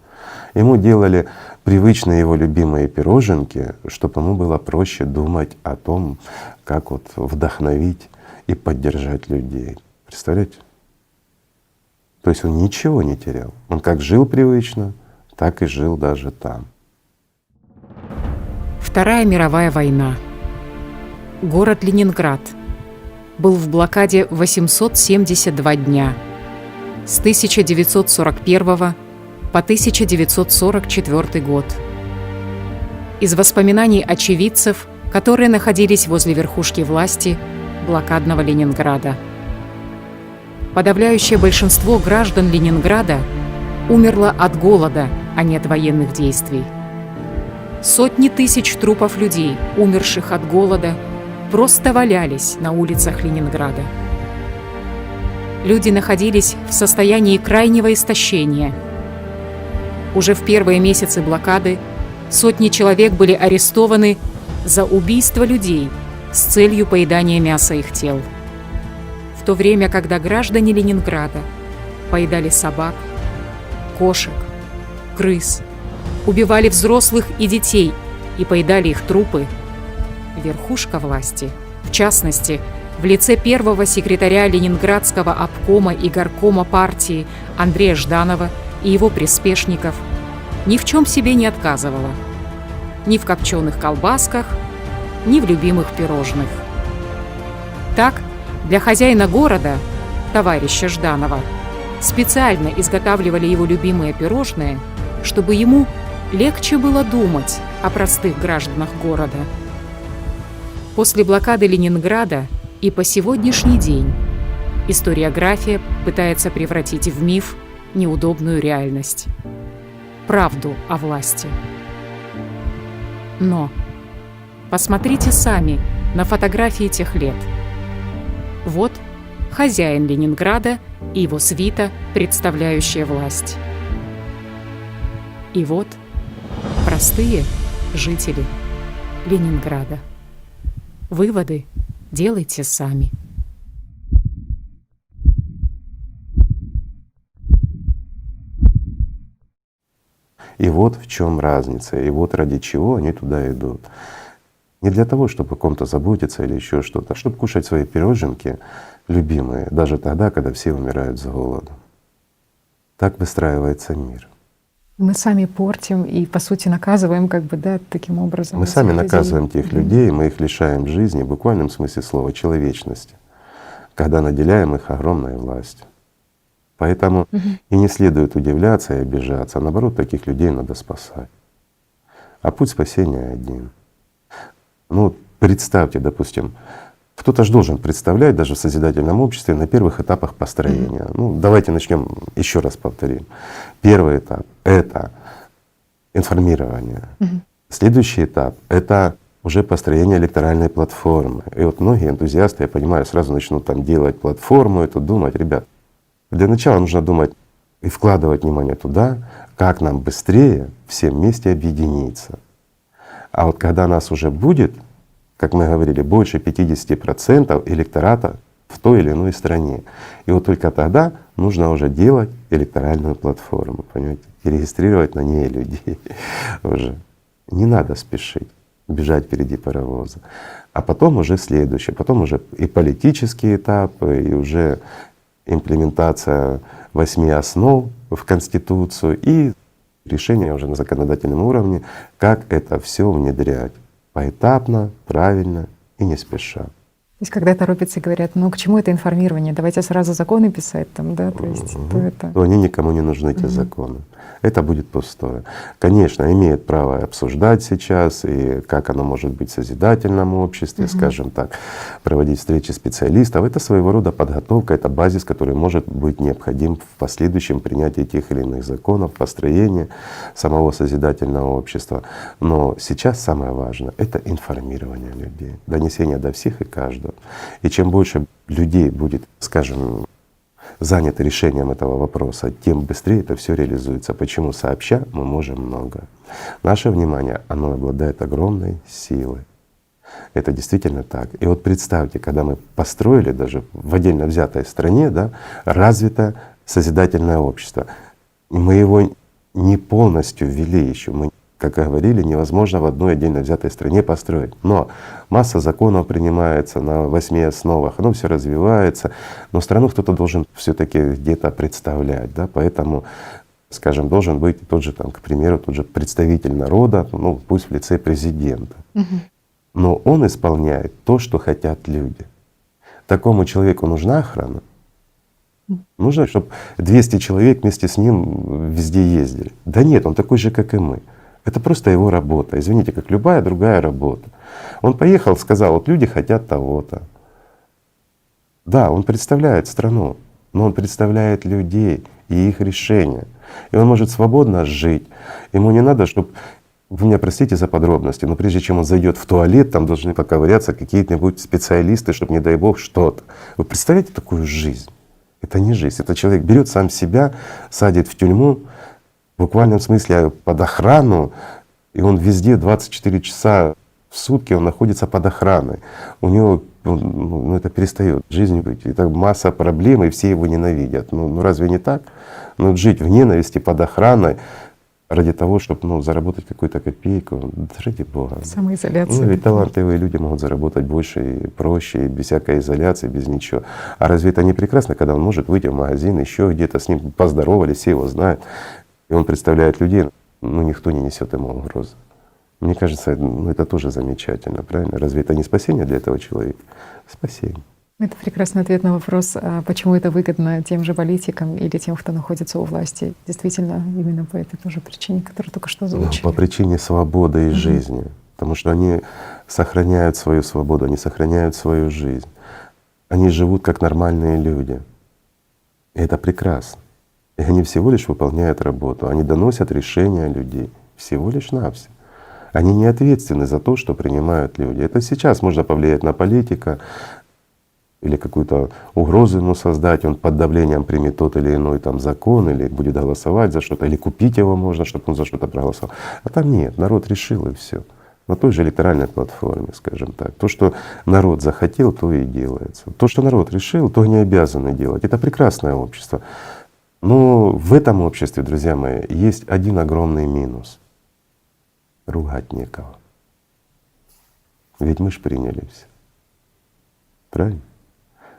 Ему делали привычные его любимые пироженки, чтобы ему было проще думать о том, как вот вдохновить и поддержать людей. Представляете? То есть он ничего не терял. Он как жил привычно, так и жил даже там. Вторая мировая война. Город Ленинград был в блокаде 872 дня с 1941 по 1944 год. Из воспоминаний очевидцев, которые находились возле верхушки власти блокадного Ленинграда. Подавляющее большинство граждан Ленинграда умерло от голода, а не от военных действий. Сотни тысяч трупов людей, умерших от голода, просто валялись на улицах Ленинграда. Люди находились в состоянии крайнего истощения. Уже в первые месяцы блокады сотни человек были арестованы за убийство людей с целью поедания мяса их тел. В то время, когда граждане Ленинграда поедали собак, кошек, крыс, убивали взрослых и детей и поедали их трупы, верхушка власти, в частности, в лице первого секретаря Ленинградского обкома и горкома партии Андрея Жданова и его приспешников, ни в чем себе не отказывала. Ни в копченых колбасках, ни в любимых пирожных. Так, для хозяина города, товарища Жданова, специально изготавливали его любимые пирожные, чтобы ему легче было думать о простых гражданах города. После блокады Ленинграда и по сегодняшний день историография пытается превратить в миф неудобную реальность. Правду о власти. Но посмотрите сами на фотографии тех лет. Вот хозяин Ленинграда и его свита, представляющая власть. И вот простые жители Ленинграда. Выводы делайте сами. И вот в чем разница, и вот ради чего они туда идут. Не для того, чтобы о ком-то заботиться или еще что-то, а чтобы кушать свои пироженки любимые, даже тогда, когда все умирают с голоду. Так выстраивается мир. Мы сами портим и, по сути, наказываем таким образом. Мы сами наказываем тех людей, мы их лишаем жизни, в буквальном смысле слова, человечности, когда наделяем их огромной властью. Поэтому и не следует удивляться и обижаться, а наоборот, таких людей надо спасать. А путь спасения один. Ну, представьте, допустим, кто-то же должен представлять даже в созидательном обществе на первых этапах построения. Ну, давайте начнем, еще раз повторим. Первый этап — это информирование. Следующий этап — это уже построение электоральной платформы. И вот многие энтузиасты, я понимаю, сразу начнут там делать платформу, это думать, ребят, для начала нужно думать и вкладывать внимание туда, как нам быстрее всем вместе объединиться. А вот когда нас уже будет, как мы говорили, больше 50% электората в той или иной стране, и вот только тогда нужно уже делать электоральную платформу, понимаете, и регистрировать на ней людей уже. Не надо спешить, бежать впереди паровоза. А потом уже следующее, потом уже и политические этапы, и уже имплементация 8 основ в Конституцию и решение уже на законодательном уровне, как это все внедрять поэтапно, правильно и не спеша. То есть когда торопятся и говорят, ну к чему это информирование, давайте сразу законы писать там, да, то есть то они никому не нужны, эти законы. Это будет пустое. Конечно, имеет право обсуждать сейчас, и как оно может быть в созидательном обществе, скажем так, проводить встречи специалистов. Это своего рода подготовка, это базис, который может быть необходим в последующем принятии тех или иных законов, построении самого созидательного общества. Но сейчас самое важное — это информирование людей, донесение до всех и каждого. И чем больше людей будет, скажем, заняты решением этого вопроса, тем быстрее это все реализуется. Почему? Сообща мы можем много. Наше внимание, оно обладает огромной силой. Это действительно так. И вот представьте, когда мы построили даже в отдельно взятой стране, да, развитое созидательное общество, мы его не полностью ввели еще. Мы, как говорили, невозможно в одной отдельно взятой стране построить. Но масса законов принимается на 8 основах, оно все развивается, но страну кто-то должен все-таки где-то представлять, да? Поэтому скажем, должен быть тот же, там, к примеру, тот же представитель народа, ну пусть в лице президента. Но он исполняет то, что хотят люди. Такому человеку нужна охрана? Нужно, чтобы 200 человек вместе с ним везде ездили? Да нет, он такой же, как и мы. Это просто его работа. Извините, как любая другая работа. Он поехал, сказал, вот люди хотят того-то. Да, он представляет страну, но он представляет людей и их решения. И он может свободно жить. Ему не надо, чтобы… Вы меня простите за подробности, но прежде чем он зайдет в туалет, там должны поковыряться какие-нибудь специалисты, чтобы, не дай бог, что-то. Вы представляете такую жизнь? Это не жизнь. Это человек берет сам себя, садит в тюрьму, в буквальном смысле под охрану, и он везде 24 часа в сутки он находится под охраной. У него ну, это перестает жизнью быть. Это масса проблем, и все его ненавидят. Ну разве не так? Ну жить в ненависти под охраной ради того, чтобы заработать какую-то копейку, да ради Бога. Самоизоляция. Ну ведь талантливые люди могут заработать больше и проще, и без всякой изоляции, без ничего. А разве это не прекрасно, когда он может выйти в магазин, еще где-то с ним поздоровались, все его знают, и он представляет людей, никто не несет ему угрозы. Мне кажется, это тоже замечательно, правильно? Разве это не спасение для этого человека? Спасение. Это прекрасный ответ на вопрос, почему это выгодно тем же политикам или тем, кто находится у власти. Действительно, именно по этой тоже причине, которую только что озвучили. По причине свободы и жизни. Потому что они сохраняют свою свободу, они сохраняют свою жизнь. Они живут как нормальные люди. И это прекрасно. И они всего лишь выполняют работу, они доносят решения людей. Всего лишь навсего. Они не ответственны за то, что принимают люди. Это сейчас можно повлиять на политика, или какую-то угрозу ему создать, он под давлением примет тот или иной там закон, или будет голосовать за что-то, или купить его можно, чтобы он за что-то проголосовал. А там нет, народ решил и все. На той же электоральной платформе, скажем так. То, что народ захотел, то и делается. То, что народ решил, то они обязаны делать. Это прекрасное общество. Но в этом обществе, друзья мои, есть один огромный минус. Ругать некого. Ведь мы ж приняли все. Правильно?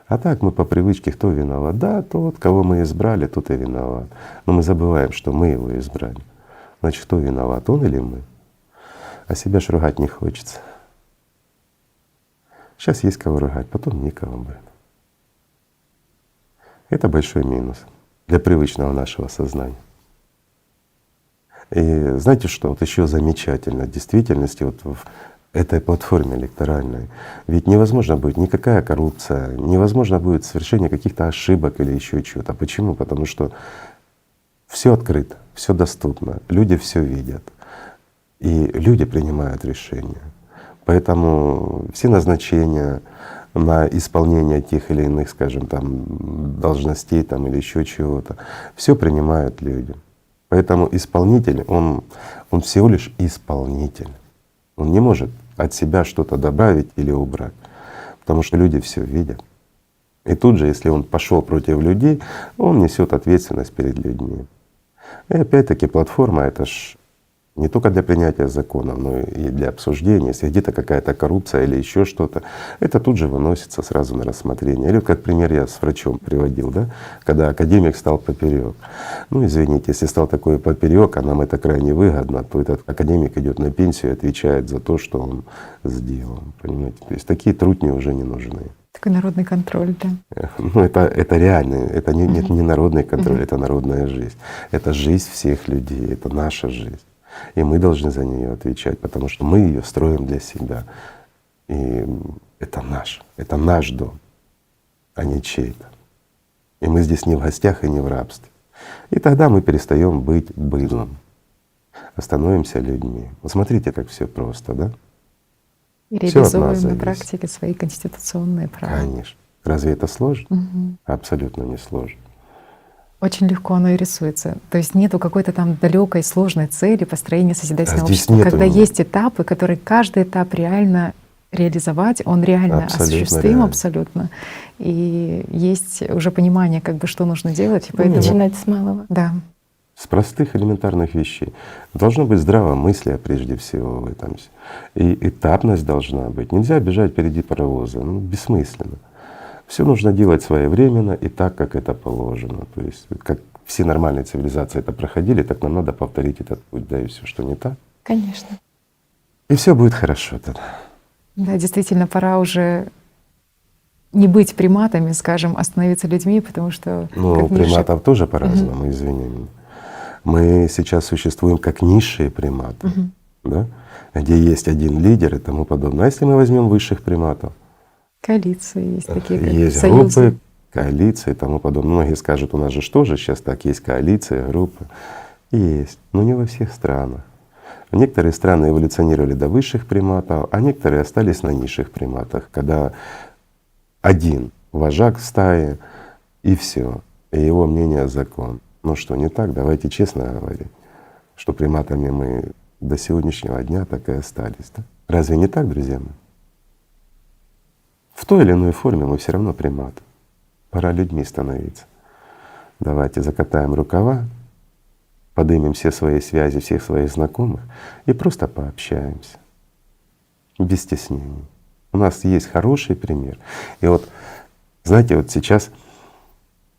А так мы по привычке, кто виноват? Да, тот, кого мы избрали, тот и виноват. Но мы забываем, что мы его избрали. Значит, кто виноват, он или мы? А себя ж ругать не хочется. Сейчас есть кого ругать, потом никого будет. Это большой минус для привычного нашего сознания. И знаете что, вот еще замечательно в действительности, вот в этой платформе электоральной. Ведь невозможно будет никакая коррупция, невозможно будет совершение каких-то ошибок или еще чего-то. Почему? Потому что все открыто, все доступно, люди все видят, и люди принимают решения. Поэтому все назначения на исполнение тех или иных, скажем, там должностей там, или еще чего-то, все принимают люди. Поэтому исполнитель, он всего лишь исполнитель. Он не может от себя что-то добавить или убрать, потому что люди все видят. И тут же, если он пошел против людей, он несет ответственность перед людьми. И опять-таки платформа — это ж не только для принятия закона, но и для обсуждения. Если где-то какая-то коррупция или еще что-то, это тут же выносится сразу на рассмотрение. Или как пример я с врачом приводил, да, когда академик стал поперек. Ну извините, если стал такой поперек, а нам это крайне выгодно, то этот академик идет на пенсию и отвечает за то, что он сделал. Понимаете? То есть такие трутни уже не нужны. Такой народный контроль, да. Ну это реально, это не народный контроль, это народная жизнь. Это жизнь всех людей, это наша жизнь. И мы должны за нее отвечать, потому что мы ее строим для себя. И это наш дом, а не чей-то. И мы здесь не в гостях и не в рабстве. И тогда мы перестаем быть быдлом, а становимся людьми. Вот смотрите, как все просто, да? И Всё от нас реализуем на зависит. практике свои конституционные права. Конечно. Разве это сложно? Абсолютно не сложно. Очень легко оно и рисуется. То есть нету какой-то там далекой сложной цели построения созидательного здесь общества. нету. Когда есть этапы, которые каждый этап реально реализовать, он реально Абсолютно осуществим реально. абсолютно. И есть уже понимание, как бы, что нужно делать. И поэтому, Начинать с малого. да, С простых элементарных вещей. Должно быть здравомыслие прежде всего в этом. И этапность должна быть. Нельзя бежать впереди паровоза, бессмысленно. Все нужно делать своевременно и так, как это положено. То есть как все нормальные цивилизации это проходили, так нам надо повторить этот путь, да, и все, что не так. Конечно. И все будет хорошо тогда. Да, действительно, пора уже не быть приматами, скажем, а становиться людьми, потому что… Ну, как у приматов тоже по-разному, извини меня. Мы сейчас существуем как низшие приматы, да? Где есть один лидер и тому подобное. А если мы возьмем высших приматов? коалиции есть такие, как Есть союзы. группы, коалиции и тому подобное. Многие скажут, у нас же тоже сейчас так, есть коалиции, группы. Есть, но не во всех странах. Некоторые страны эволюционировали до высших приматов, а некоторые остались на низших приматах, когда один вожак в стае и все, и его мнение — закон. Ну что, не так? Давайте честно говорить, что приматами мы до сегодняшнего дня так и остались. Да? Разве не так, друзья мои? В той или иной форме мы все равно приматы. Пора людьми становиться. Давайте закатаем рукава, поднимем все свои связи, всех своих знакомых и просто пообщаемся. Без стеснений. У нас есть хороший пример. И вот, знаете, вот сейчас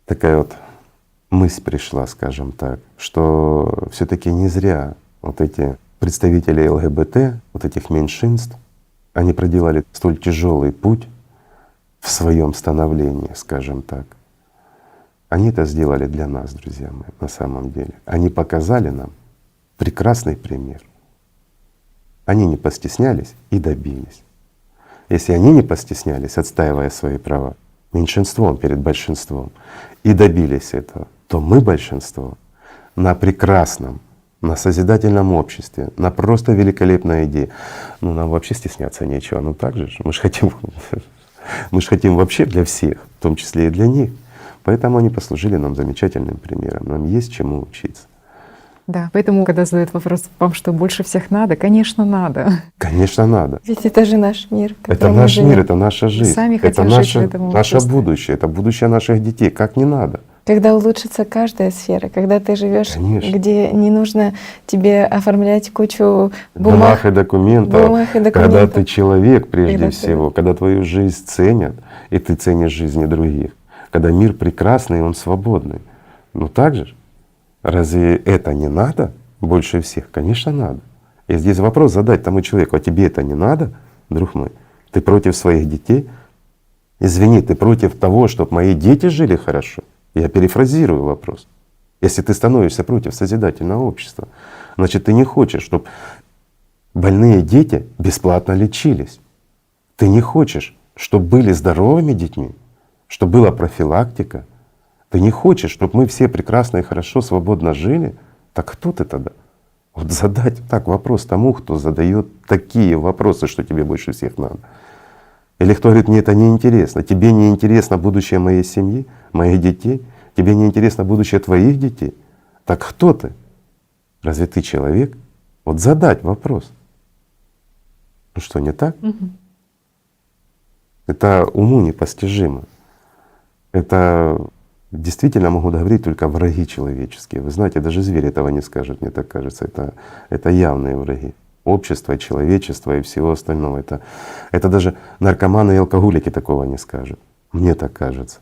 такая вот мысль пришла, скажем так, что все-таки не зря вот эти представители ЛГБТ, вот этих меньшинств, они проделали столь тяжелый путь в своем становлении, скажем так. Они это сделали для нас, друзья мои, на самом деле. Они показали нам прекрасный пример. Они не постеснялись и добились. Если они не постеснялись, отстаивая свои права меньшинством перед большинством, и добились этого, то мы большинство на прекрасном, на созидательном обществе, на просто великолепной идее. Ну нам вообще стесняться нечего, ну так же, мы же хотим вообще для всех, в том числе и для них. Поэтому они послужили нам замечательным примером. Нам есть чему учиться. Да, поэтому, когда задают вопрос, вам что, больше всех надо? Конечно, надо. Конечно, надо. Ведь это же наш мир. в Это котором мы наш живем. мир, это наша жизнь. Сами это хотим жить в этом наше обществе. будущее, это будущее наших детей. Как не надо? Когда улучшится каждая сфера, когда ты живешь, Конечно. где не нужно тебе оформлять кучу Бумаг и документов. бумаг и Когда документов. ты человек прежде Когда ты- всего, когда твою жизнь ценят, и ты ценишь жизни других. Когда мир прекрасный, и он свободный. Ну так же ж? Разве это не надо больше всех? Конечно, надо. И здесь вопрос задать тому человеку: а тебе это не надо, друг мой? Ты против своих детей? Извини, ты против того, чтобы мои дети жили хорошо? Я перефразирую вопрос. Если ты становишься против созидательного общества, значит, ты не хочешь, чтобы больные дети бесплатно лечились. Ты не хочешь, чтобы были здоровыми детьми, чтобы была профилактика. Ты не хочешь, чтобы мы все прекрасно и хорошо, свободно жили. Так кто ты тогда? Вот задать так вопрос тому, кто задает такие вопросы, что тебе больше всех надо. Или кто говорит: мне это не интересно, тебе не интересно будущее моей семьи, моих детей, тебе не интересно будущее твоих детей. Так кто ты? Разве ты человек? Вот задать вопрос. Ну что, не так? Это уму непостижимо. Это действительно могут говорить только враги человеческие. Вы знаете, даже звери этого не скажут, мне так кажется. Это явные враги общества, человечества и всего остального. Это даже наркоманы и алкоголики такого не скажут. Мне так кажется.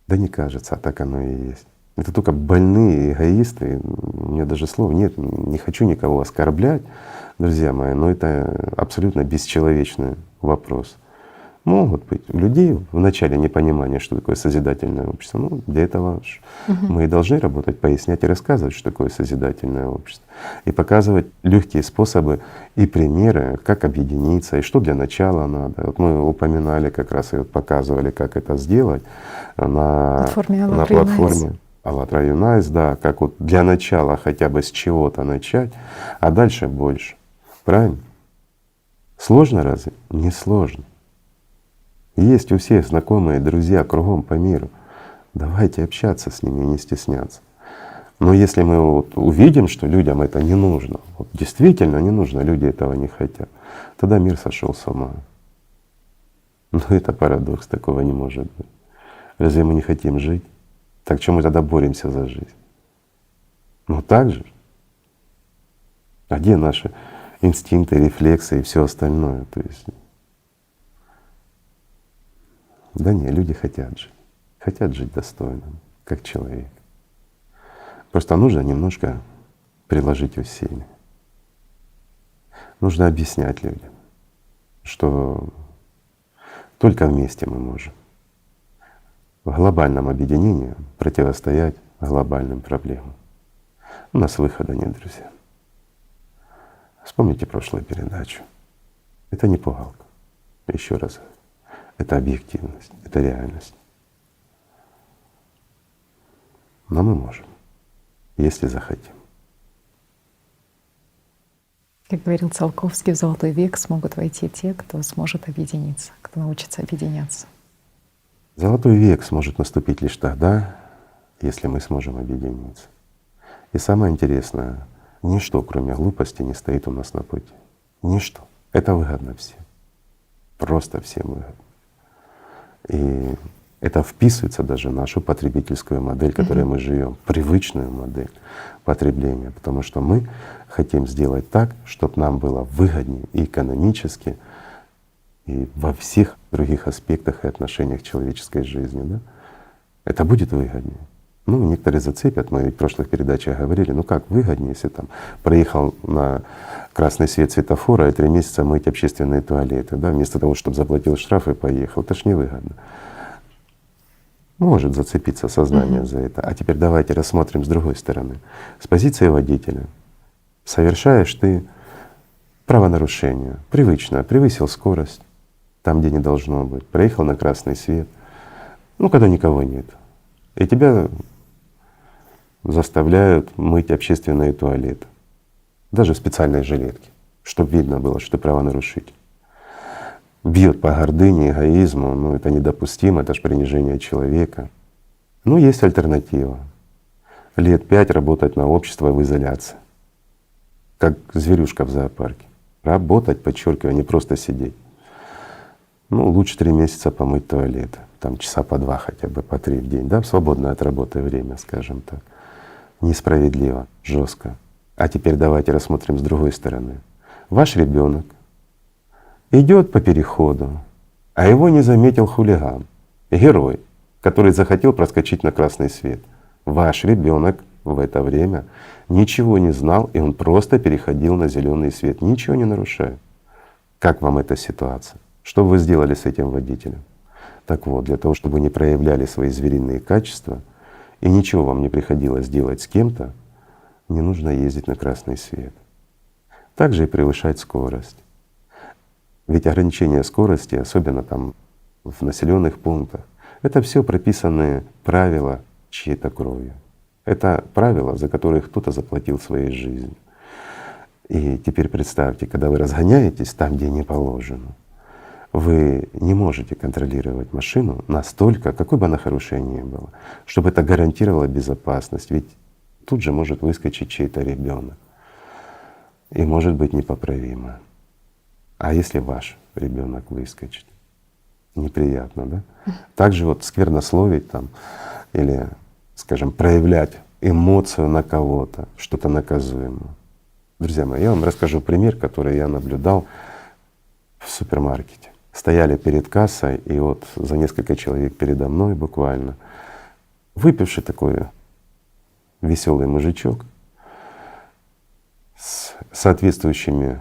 Да не кажется, а так оно и есть. Это только больные эгоисты. У меня даже слов нет, не хочу никого оскорблять, друзья мои, но это абсолютно бесчеловечный вопрос. Могут быть у людей в начале непонимания, что такое созидательное общество. Ну, для этого мы и должны работать, пояснять и рассказывать, что такое созидательное общество. И показывать легкие способы и примеры, как объединиться, и что для начала надо. Вот мы упоминали как раз и вот показывали, как это сделать на платформе АЛЛАТРА Юнайс, да, как вот для начала хотя бы с чего-то начать, а дальше больше. Правильно? Сложно разве? Не сложно. Есть у всех знакомые, друзья кругом по миру. Давайте общаться с ними и не стесняться. Но если мы вот увидим, что людям это не нужно, вот действительно не нужно, люди этого не хотят, тогда мир сошел с ума. Но это парадокс, такого не может быть. Разве мы не хотим жить? Так что мы тогда боремся за жизнь? Ну так же. А где наши инстинкты, рефлексы и все остальное? То есть, да не, люди хотят жить достойно, как человек. Просто нужно немножко приложить усилий. Нужно объяснять людям, что только вместе мы можем в глобальном объединении противостоять глобальным проблемам. У нас выхода нет, друзья. Вспомните прошлую передачу. Это не пугалка. Еще раз. Это объективность, это реальность. Но мы можем, если захотим. Как говорил Циолковский, в золотой век смогут войти те, кто сможет объединиться, кто научится объединяться. Золотой век сможет наступить лишь тогда, если мы сможем объединиться. И самое интересное, ничто, кроме глупости, не стоит у нас на пути. Ничто. Это выгодно всем. Просто всем выгодно. И это вписывается даже в нашу потребительскую модель, в которой мы живем, привычную модель потребления, потому что мы хотим сделать так, чтобы нам было выгоднее и экономически, и во всех других аспектах и отношениях человеческой жизни. Да? Это будет выгоднее. Ну, некоторые зацепят, мы ведь в прошлых передачах говорили, ну как выгоднее, если там проехал на красный свет светофора и 3 месяца мыть общественные туалеты, да, вместо того, чтобы заплатил штраф и поехал. Это ж невыгодно. Может зацепиться сознание за это. А теперь давайте рассмотрим с другой стороны. С позиции водителя. Совершаешь ты правонарушение, привычно, превысил скорость там, где не должно быть, проехал на красный свет, ну, когда никого нет, и тебя заставляют мыть общественные туалеты, даже в специальной жилетке, чтобы видно было, что ты правонарушитель. Бьет по гордыне, эгоизму, ну это недопустимо, это же принижение человека. Ну, есть альтернатива. Лет 5 работать на общество в изоляции, как зверюшка в зоопарке. Работать, подчеркиваю, не просто сидеть. Ну, лучше 3 месяца помыть туалеты, там часа по 2 хотя бы, по 3 в день, да, в свободное от работы время, скажем так. Несправедливо, жестко. А теперь давайте рассмотрим с другой стороны. Ваш ребенок идет по переходу, а его не заметил хулиган, герой, который захотел проскочить на красный свет. Ваш ребенок в это время ничего не знал, и он просто переходил на зеленый свет, ничего не нарушая. Как вам эта ситуация? Что вы сделали с этим водителем? Так вот, для того, чтобы вы не проявляли свои звериные качества и ничего вам не приходилось делать с кем-то, не нужно ездить на красный свет. Также и превышать скорость. Ведь ограничение скорости, особенно там в населенных пунктах, это все прописанные правила чьей-то кровью. Это правила, за которые кто-то заплатил своей жизнью. И теперь представьте, когда вы разгоняетесь там, где не положено, вы не можете контролировать машину настолько, какой бы она хорошая ни была, чтобы это гарантировало безопасность. Ведь тут же может выскочить чей-то ребенок, и может быть непоправимо. А если ваш ребенок выскочит? Неприятно, да? Также вот сквернословить там или, скажем, проявлять эмоцию на кого-то, что-то наказуемое. Друзья мои, я вам расскажу пример, который я наблюдал в супермаркете. Стояли перед кассой, и вот за несколько человек передо мной буквально выпивший такой веселый мужичок с соответствующими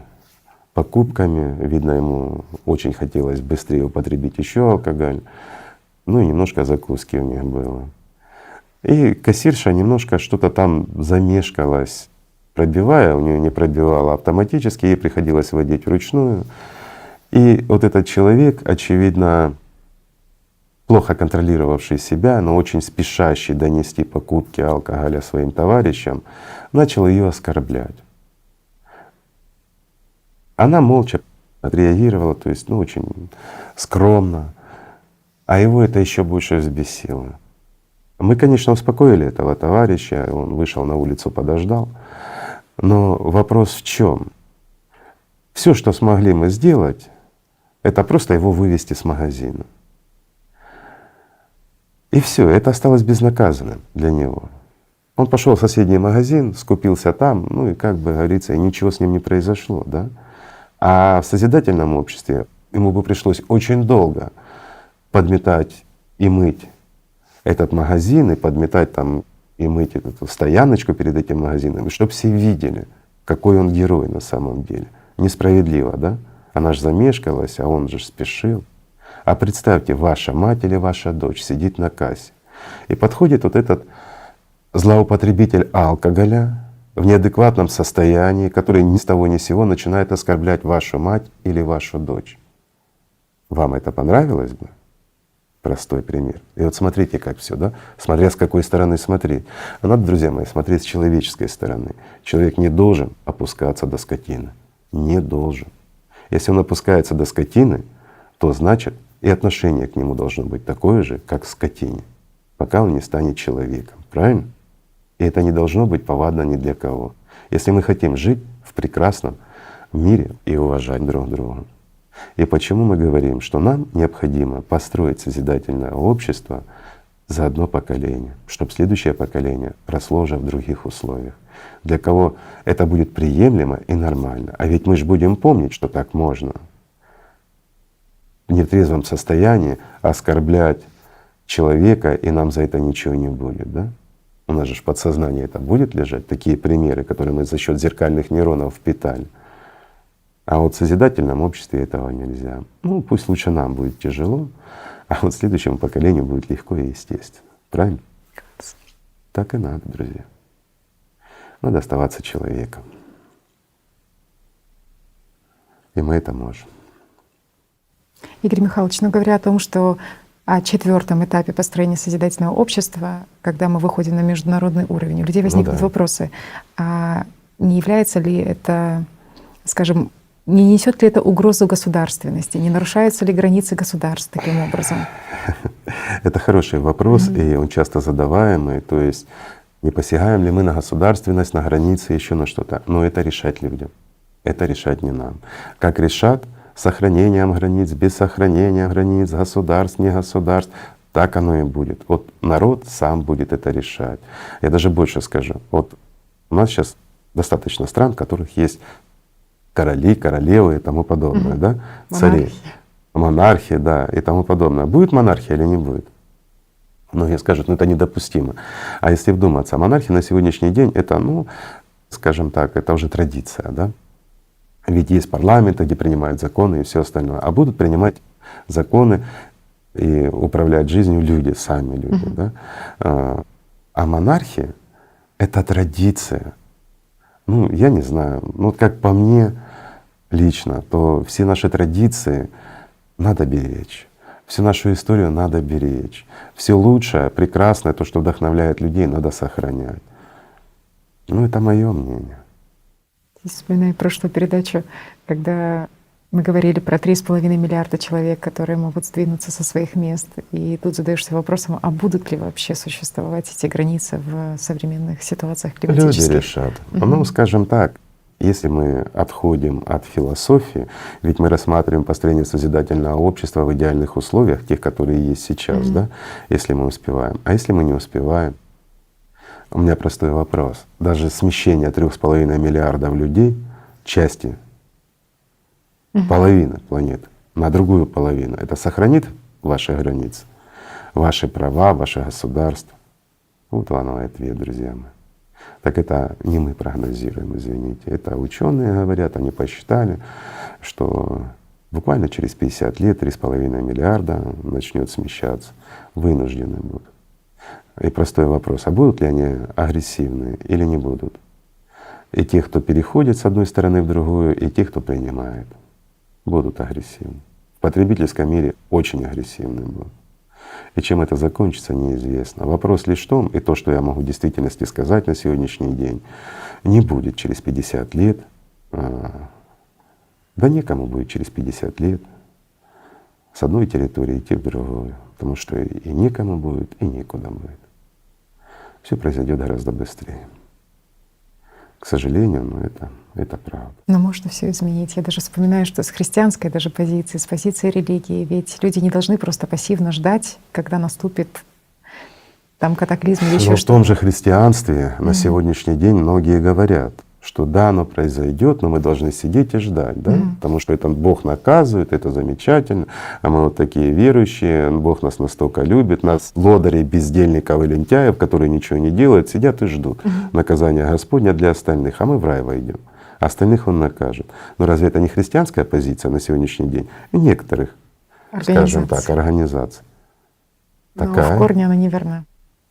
покупками, видно, ему очень хотелось быстрее употребить еще алкоголь, ну и немножко закуски у них было. И кассирша немножко что-то там замешкалась, пробивая, у нее не пробивала автоматически, ей приходилось вводить вручную. И вот этот человек, очевидно, плохо контролировавший себя, но очень спешащий донести покупки алкоголя своим товарищам, начал ее оскорблять. Она молча отреагировала, то есть, ну, очень скромно, а его это еще больше взбесило. Мы, конечно, успокоили этого товарища, он вышел на улицу, подождал, но вопрос в чем? Все, что смогли мы сделать, это просто его вывести с магазина. И все, это осталось безнаказанным для него. Он пошел в соседний магазин, скупился там, ну и как бы говорится, и ничего с ним не произошло, да? А в созидательном обществе ему бы пришлось очень долго подметать и мыть этот магазин, и подметать там и мыть эту стояночку перед этим магазином, чтобы все видели, какой он герой на самом деле. Несправедливо, да? Она же замешкалась, а он же спешил. А представьте, ваша мать или ваша дочь сидит на кассе, и подходит вот этот злоупотребитель алкоголя в неадекватном состоянии, который ни с того ни с сего начинает оскорблять вашу мать или вашу дочь. Вам это понравилось бы? Простой пример. И вот смотрите, как все, да? Смотря с какой стороны смотреть. А надо, друзья мои, смотреть с человеческой стороны. Человек не должен опускаться до скотины. Не должен. Если он опускается до скотины, то значит и отношение к нему должно быть такое же, как к скотине, пока он не станет человеком. Правильно? И это не должно быть повадно ни для кого. Если мы хотим жить в прекрасном мире и уважать друг друга. И почему мы говорим, что нам необходимо построить созидательное общество за одно поколение, чтобы следующее поколение росло уже в других условиях, для кого это будет приемлемо и нормально. А ведь мы же будем помнить, что так можно в нетрезвом состоянии оскорблять человека, и нам за это ничего не будет, да? У нас же в подсознании это будет лежать, такие примеры, которые мы за счет зеркальных нейронов впитали. А вот в созидательном обществе этого нельзя. Ну, пусть лучше нам будет тяжело, а вот следующему поколению будет легко и естественно. Правильно? Так и надо, друзья. Надо оставаться человеком. И мы это можем. Игорь Михайлович, ну говоря о том, что о 4-м этапе построения созидательного общества, когда мы выходим на международный уровень, у людей возникнут вопросы, а не является ли это, скажем, не несет ли это угрозу государственности, не нарушаются ли границы государств таким образом? Это хороший вопрос, и он часто задаваемый. То есть не посягаем ли мы на государственность, на границы, еще на что-то. Но это решать людям. Это решать не нам. Как решат с сохранением границ, без сохранения границ, государств, не государств, так оно и будет. Вот народ сам будет это решать. Я даже больше скажу. Вот у нас сейчас достаточно стран, в которых есть короли, королевы и тому подобное, да? Цари, монархия, да, и тому подобное. Будет монархия или не будет? Многие скажут, ну это недопустимо. А если вдуматься, монархия на сегодняшний день это, ну, скажем так, это уже традиция, да? Ведь есть парламенты, где принимают законы и все остальное. А будут принимать законы и управлять жизнью люди, сами люди, да? А монархия — это традиция. Ну, я не знаю, ну как по мне лично, то все наши традиции надо беречь, всю нашу историю надо беречь, все лучшее, прекрасное, то, что вдохновляет людей, надо сохранять. Ну, это мое мнение. Вспоминаю прошлую передачу, когда мы говорили про 3,5 миллиарда человек, которые могут сдвинуться со своих мест. И тут задаешься вопросом, а будут ли вообще существовать эти границы в современных ситуациях климатических? Люди решат. Ну, скажем так, если мы отходим от философии, ведь мы рассматриваем построение созидательного общества в идеальных условиях, тех, которые есть сейчас, да, если мы успеваем. А если мы не успеваем? У меня простой вопрос. Даже смещение 3,5 миллиардов людей, части, половины планеты на другую половину, это сохранит ваши границы, ваши права, ваше государство? Вот вам ответ, друзья мои. Так это не мы прогнозируем, извините. Это ученые говорят, они посчитали, что буквально через 50 лет 3,5 миллиарда начнет смещаться, вынуждены будут. И простой вопрос, а будут ли они агрессивные или не будут? И те, кто переходит с одной стороны в другую, и те, кто принимает, будут агрессивны. В потребительском мире очень агрессивны будут. И чем это закончится, неизвестно. Вопрос лишь в том, и то, что я могу в действительности сказать на сегодняшний день, не будет через 50 лет, да некому будет через 50 лет с одной территории идти в другую, потому что и некому будет, и некуда будет. Все произойдет гораздо быстрее. К сожалению, но это правда. Но можно все изменить. Я даже вспоминаю, что с христианской даже позиции, с позиции религии, ведь люди не должны просто пассивно ждать, когда наступит там катаклизм или еще Но в что-то. том же христианстве на сегодняшний день многие говорят, что да, оно произойдет, но мы должны сидеть и ждать, да? Потому что это Бог наказывает, это замечательно, а мы вот такие верующие, Бог нас настолько любит, нас лодырей, бездельников и лентяев, которые ничего не делают, сидят и ждут наказания Господня для остальных, а мы в рай войдем, а остальных Он накажет. Но разве это не христианская позиция на сегодняшний день? И некоторых, скажем так, организаций. Но Такая. в корне она неверна.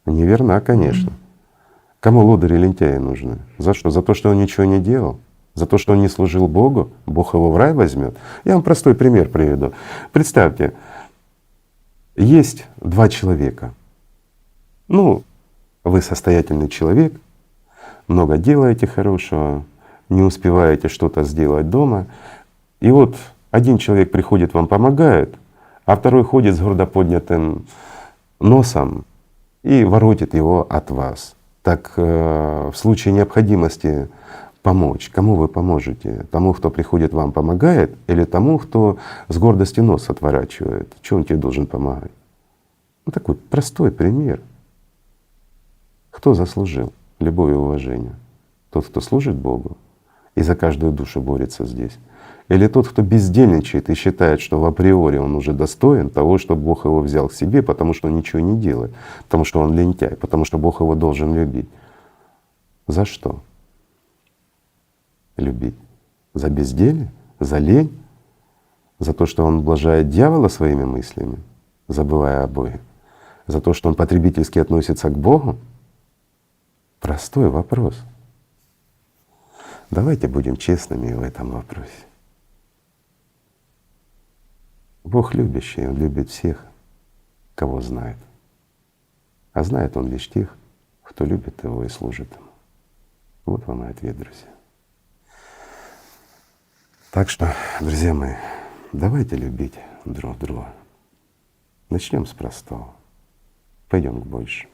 Неверна, конечно. Кому лодыри и лентяи нужны? За что? За то, что он ничего не делал? За то, что он не служил Богу? Бог его в рай возьмет? Я вам простой пример приведу. Представьте, есть два человека. Ну, вы состоятельный человек, много делаете хорошего, не успеваете что-то сделать дома. И вот один человек приходит, вам помогает, а второй ходит с гордо поднятым носом и воротит его от вас. Так в случае необходимости помочь, кому вы поможете? Тому, кто приходит вам помогает, или тому, кто с гордостью нос отворачивает? Чего он тебе должен помогать? Ну, такой простой пример. Кто заслужил любовь и уважение? Тот, кто служит Богу и за каждую душу борется здесь? Или тот, кто бездельничает и считает, что в априори он уже достоин того, чтобы Бог его взял к себе, потому что он ничего не делает, потому что он лентяй, потому что Бог его должен любить. За что любить? За безделье? За лень? За то, что он ублажает дьявола своими мыслями, забывая о Боге? За то, что он потребительски относится к Богу? Простой вопрос. Давайте будем честными в этом вопросе. Бог любящий, Он любит всех, кого знает. А знает Он лишь тех, кто любит Его и служит Ему. Вот вам и ответ, друзья. Так что, друзья мои, давайте любить друг друга. Начнем с простого, пойдем к большему.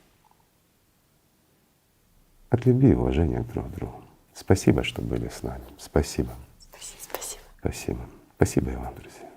От любви и уважения друг к другу. Спасибо, что были с нами. Спасибо. Спасибо. Спасибо. Спасибо и вам, друзья.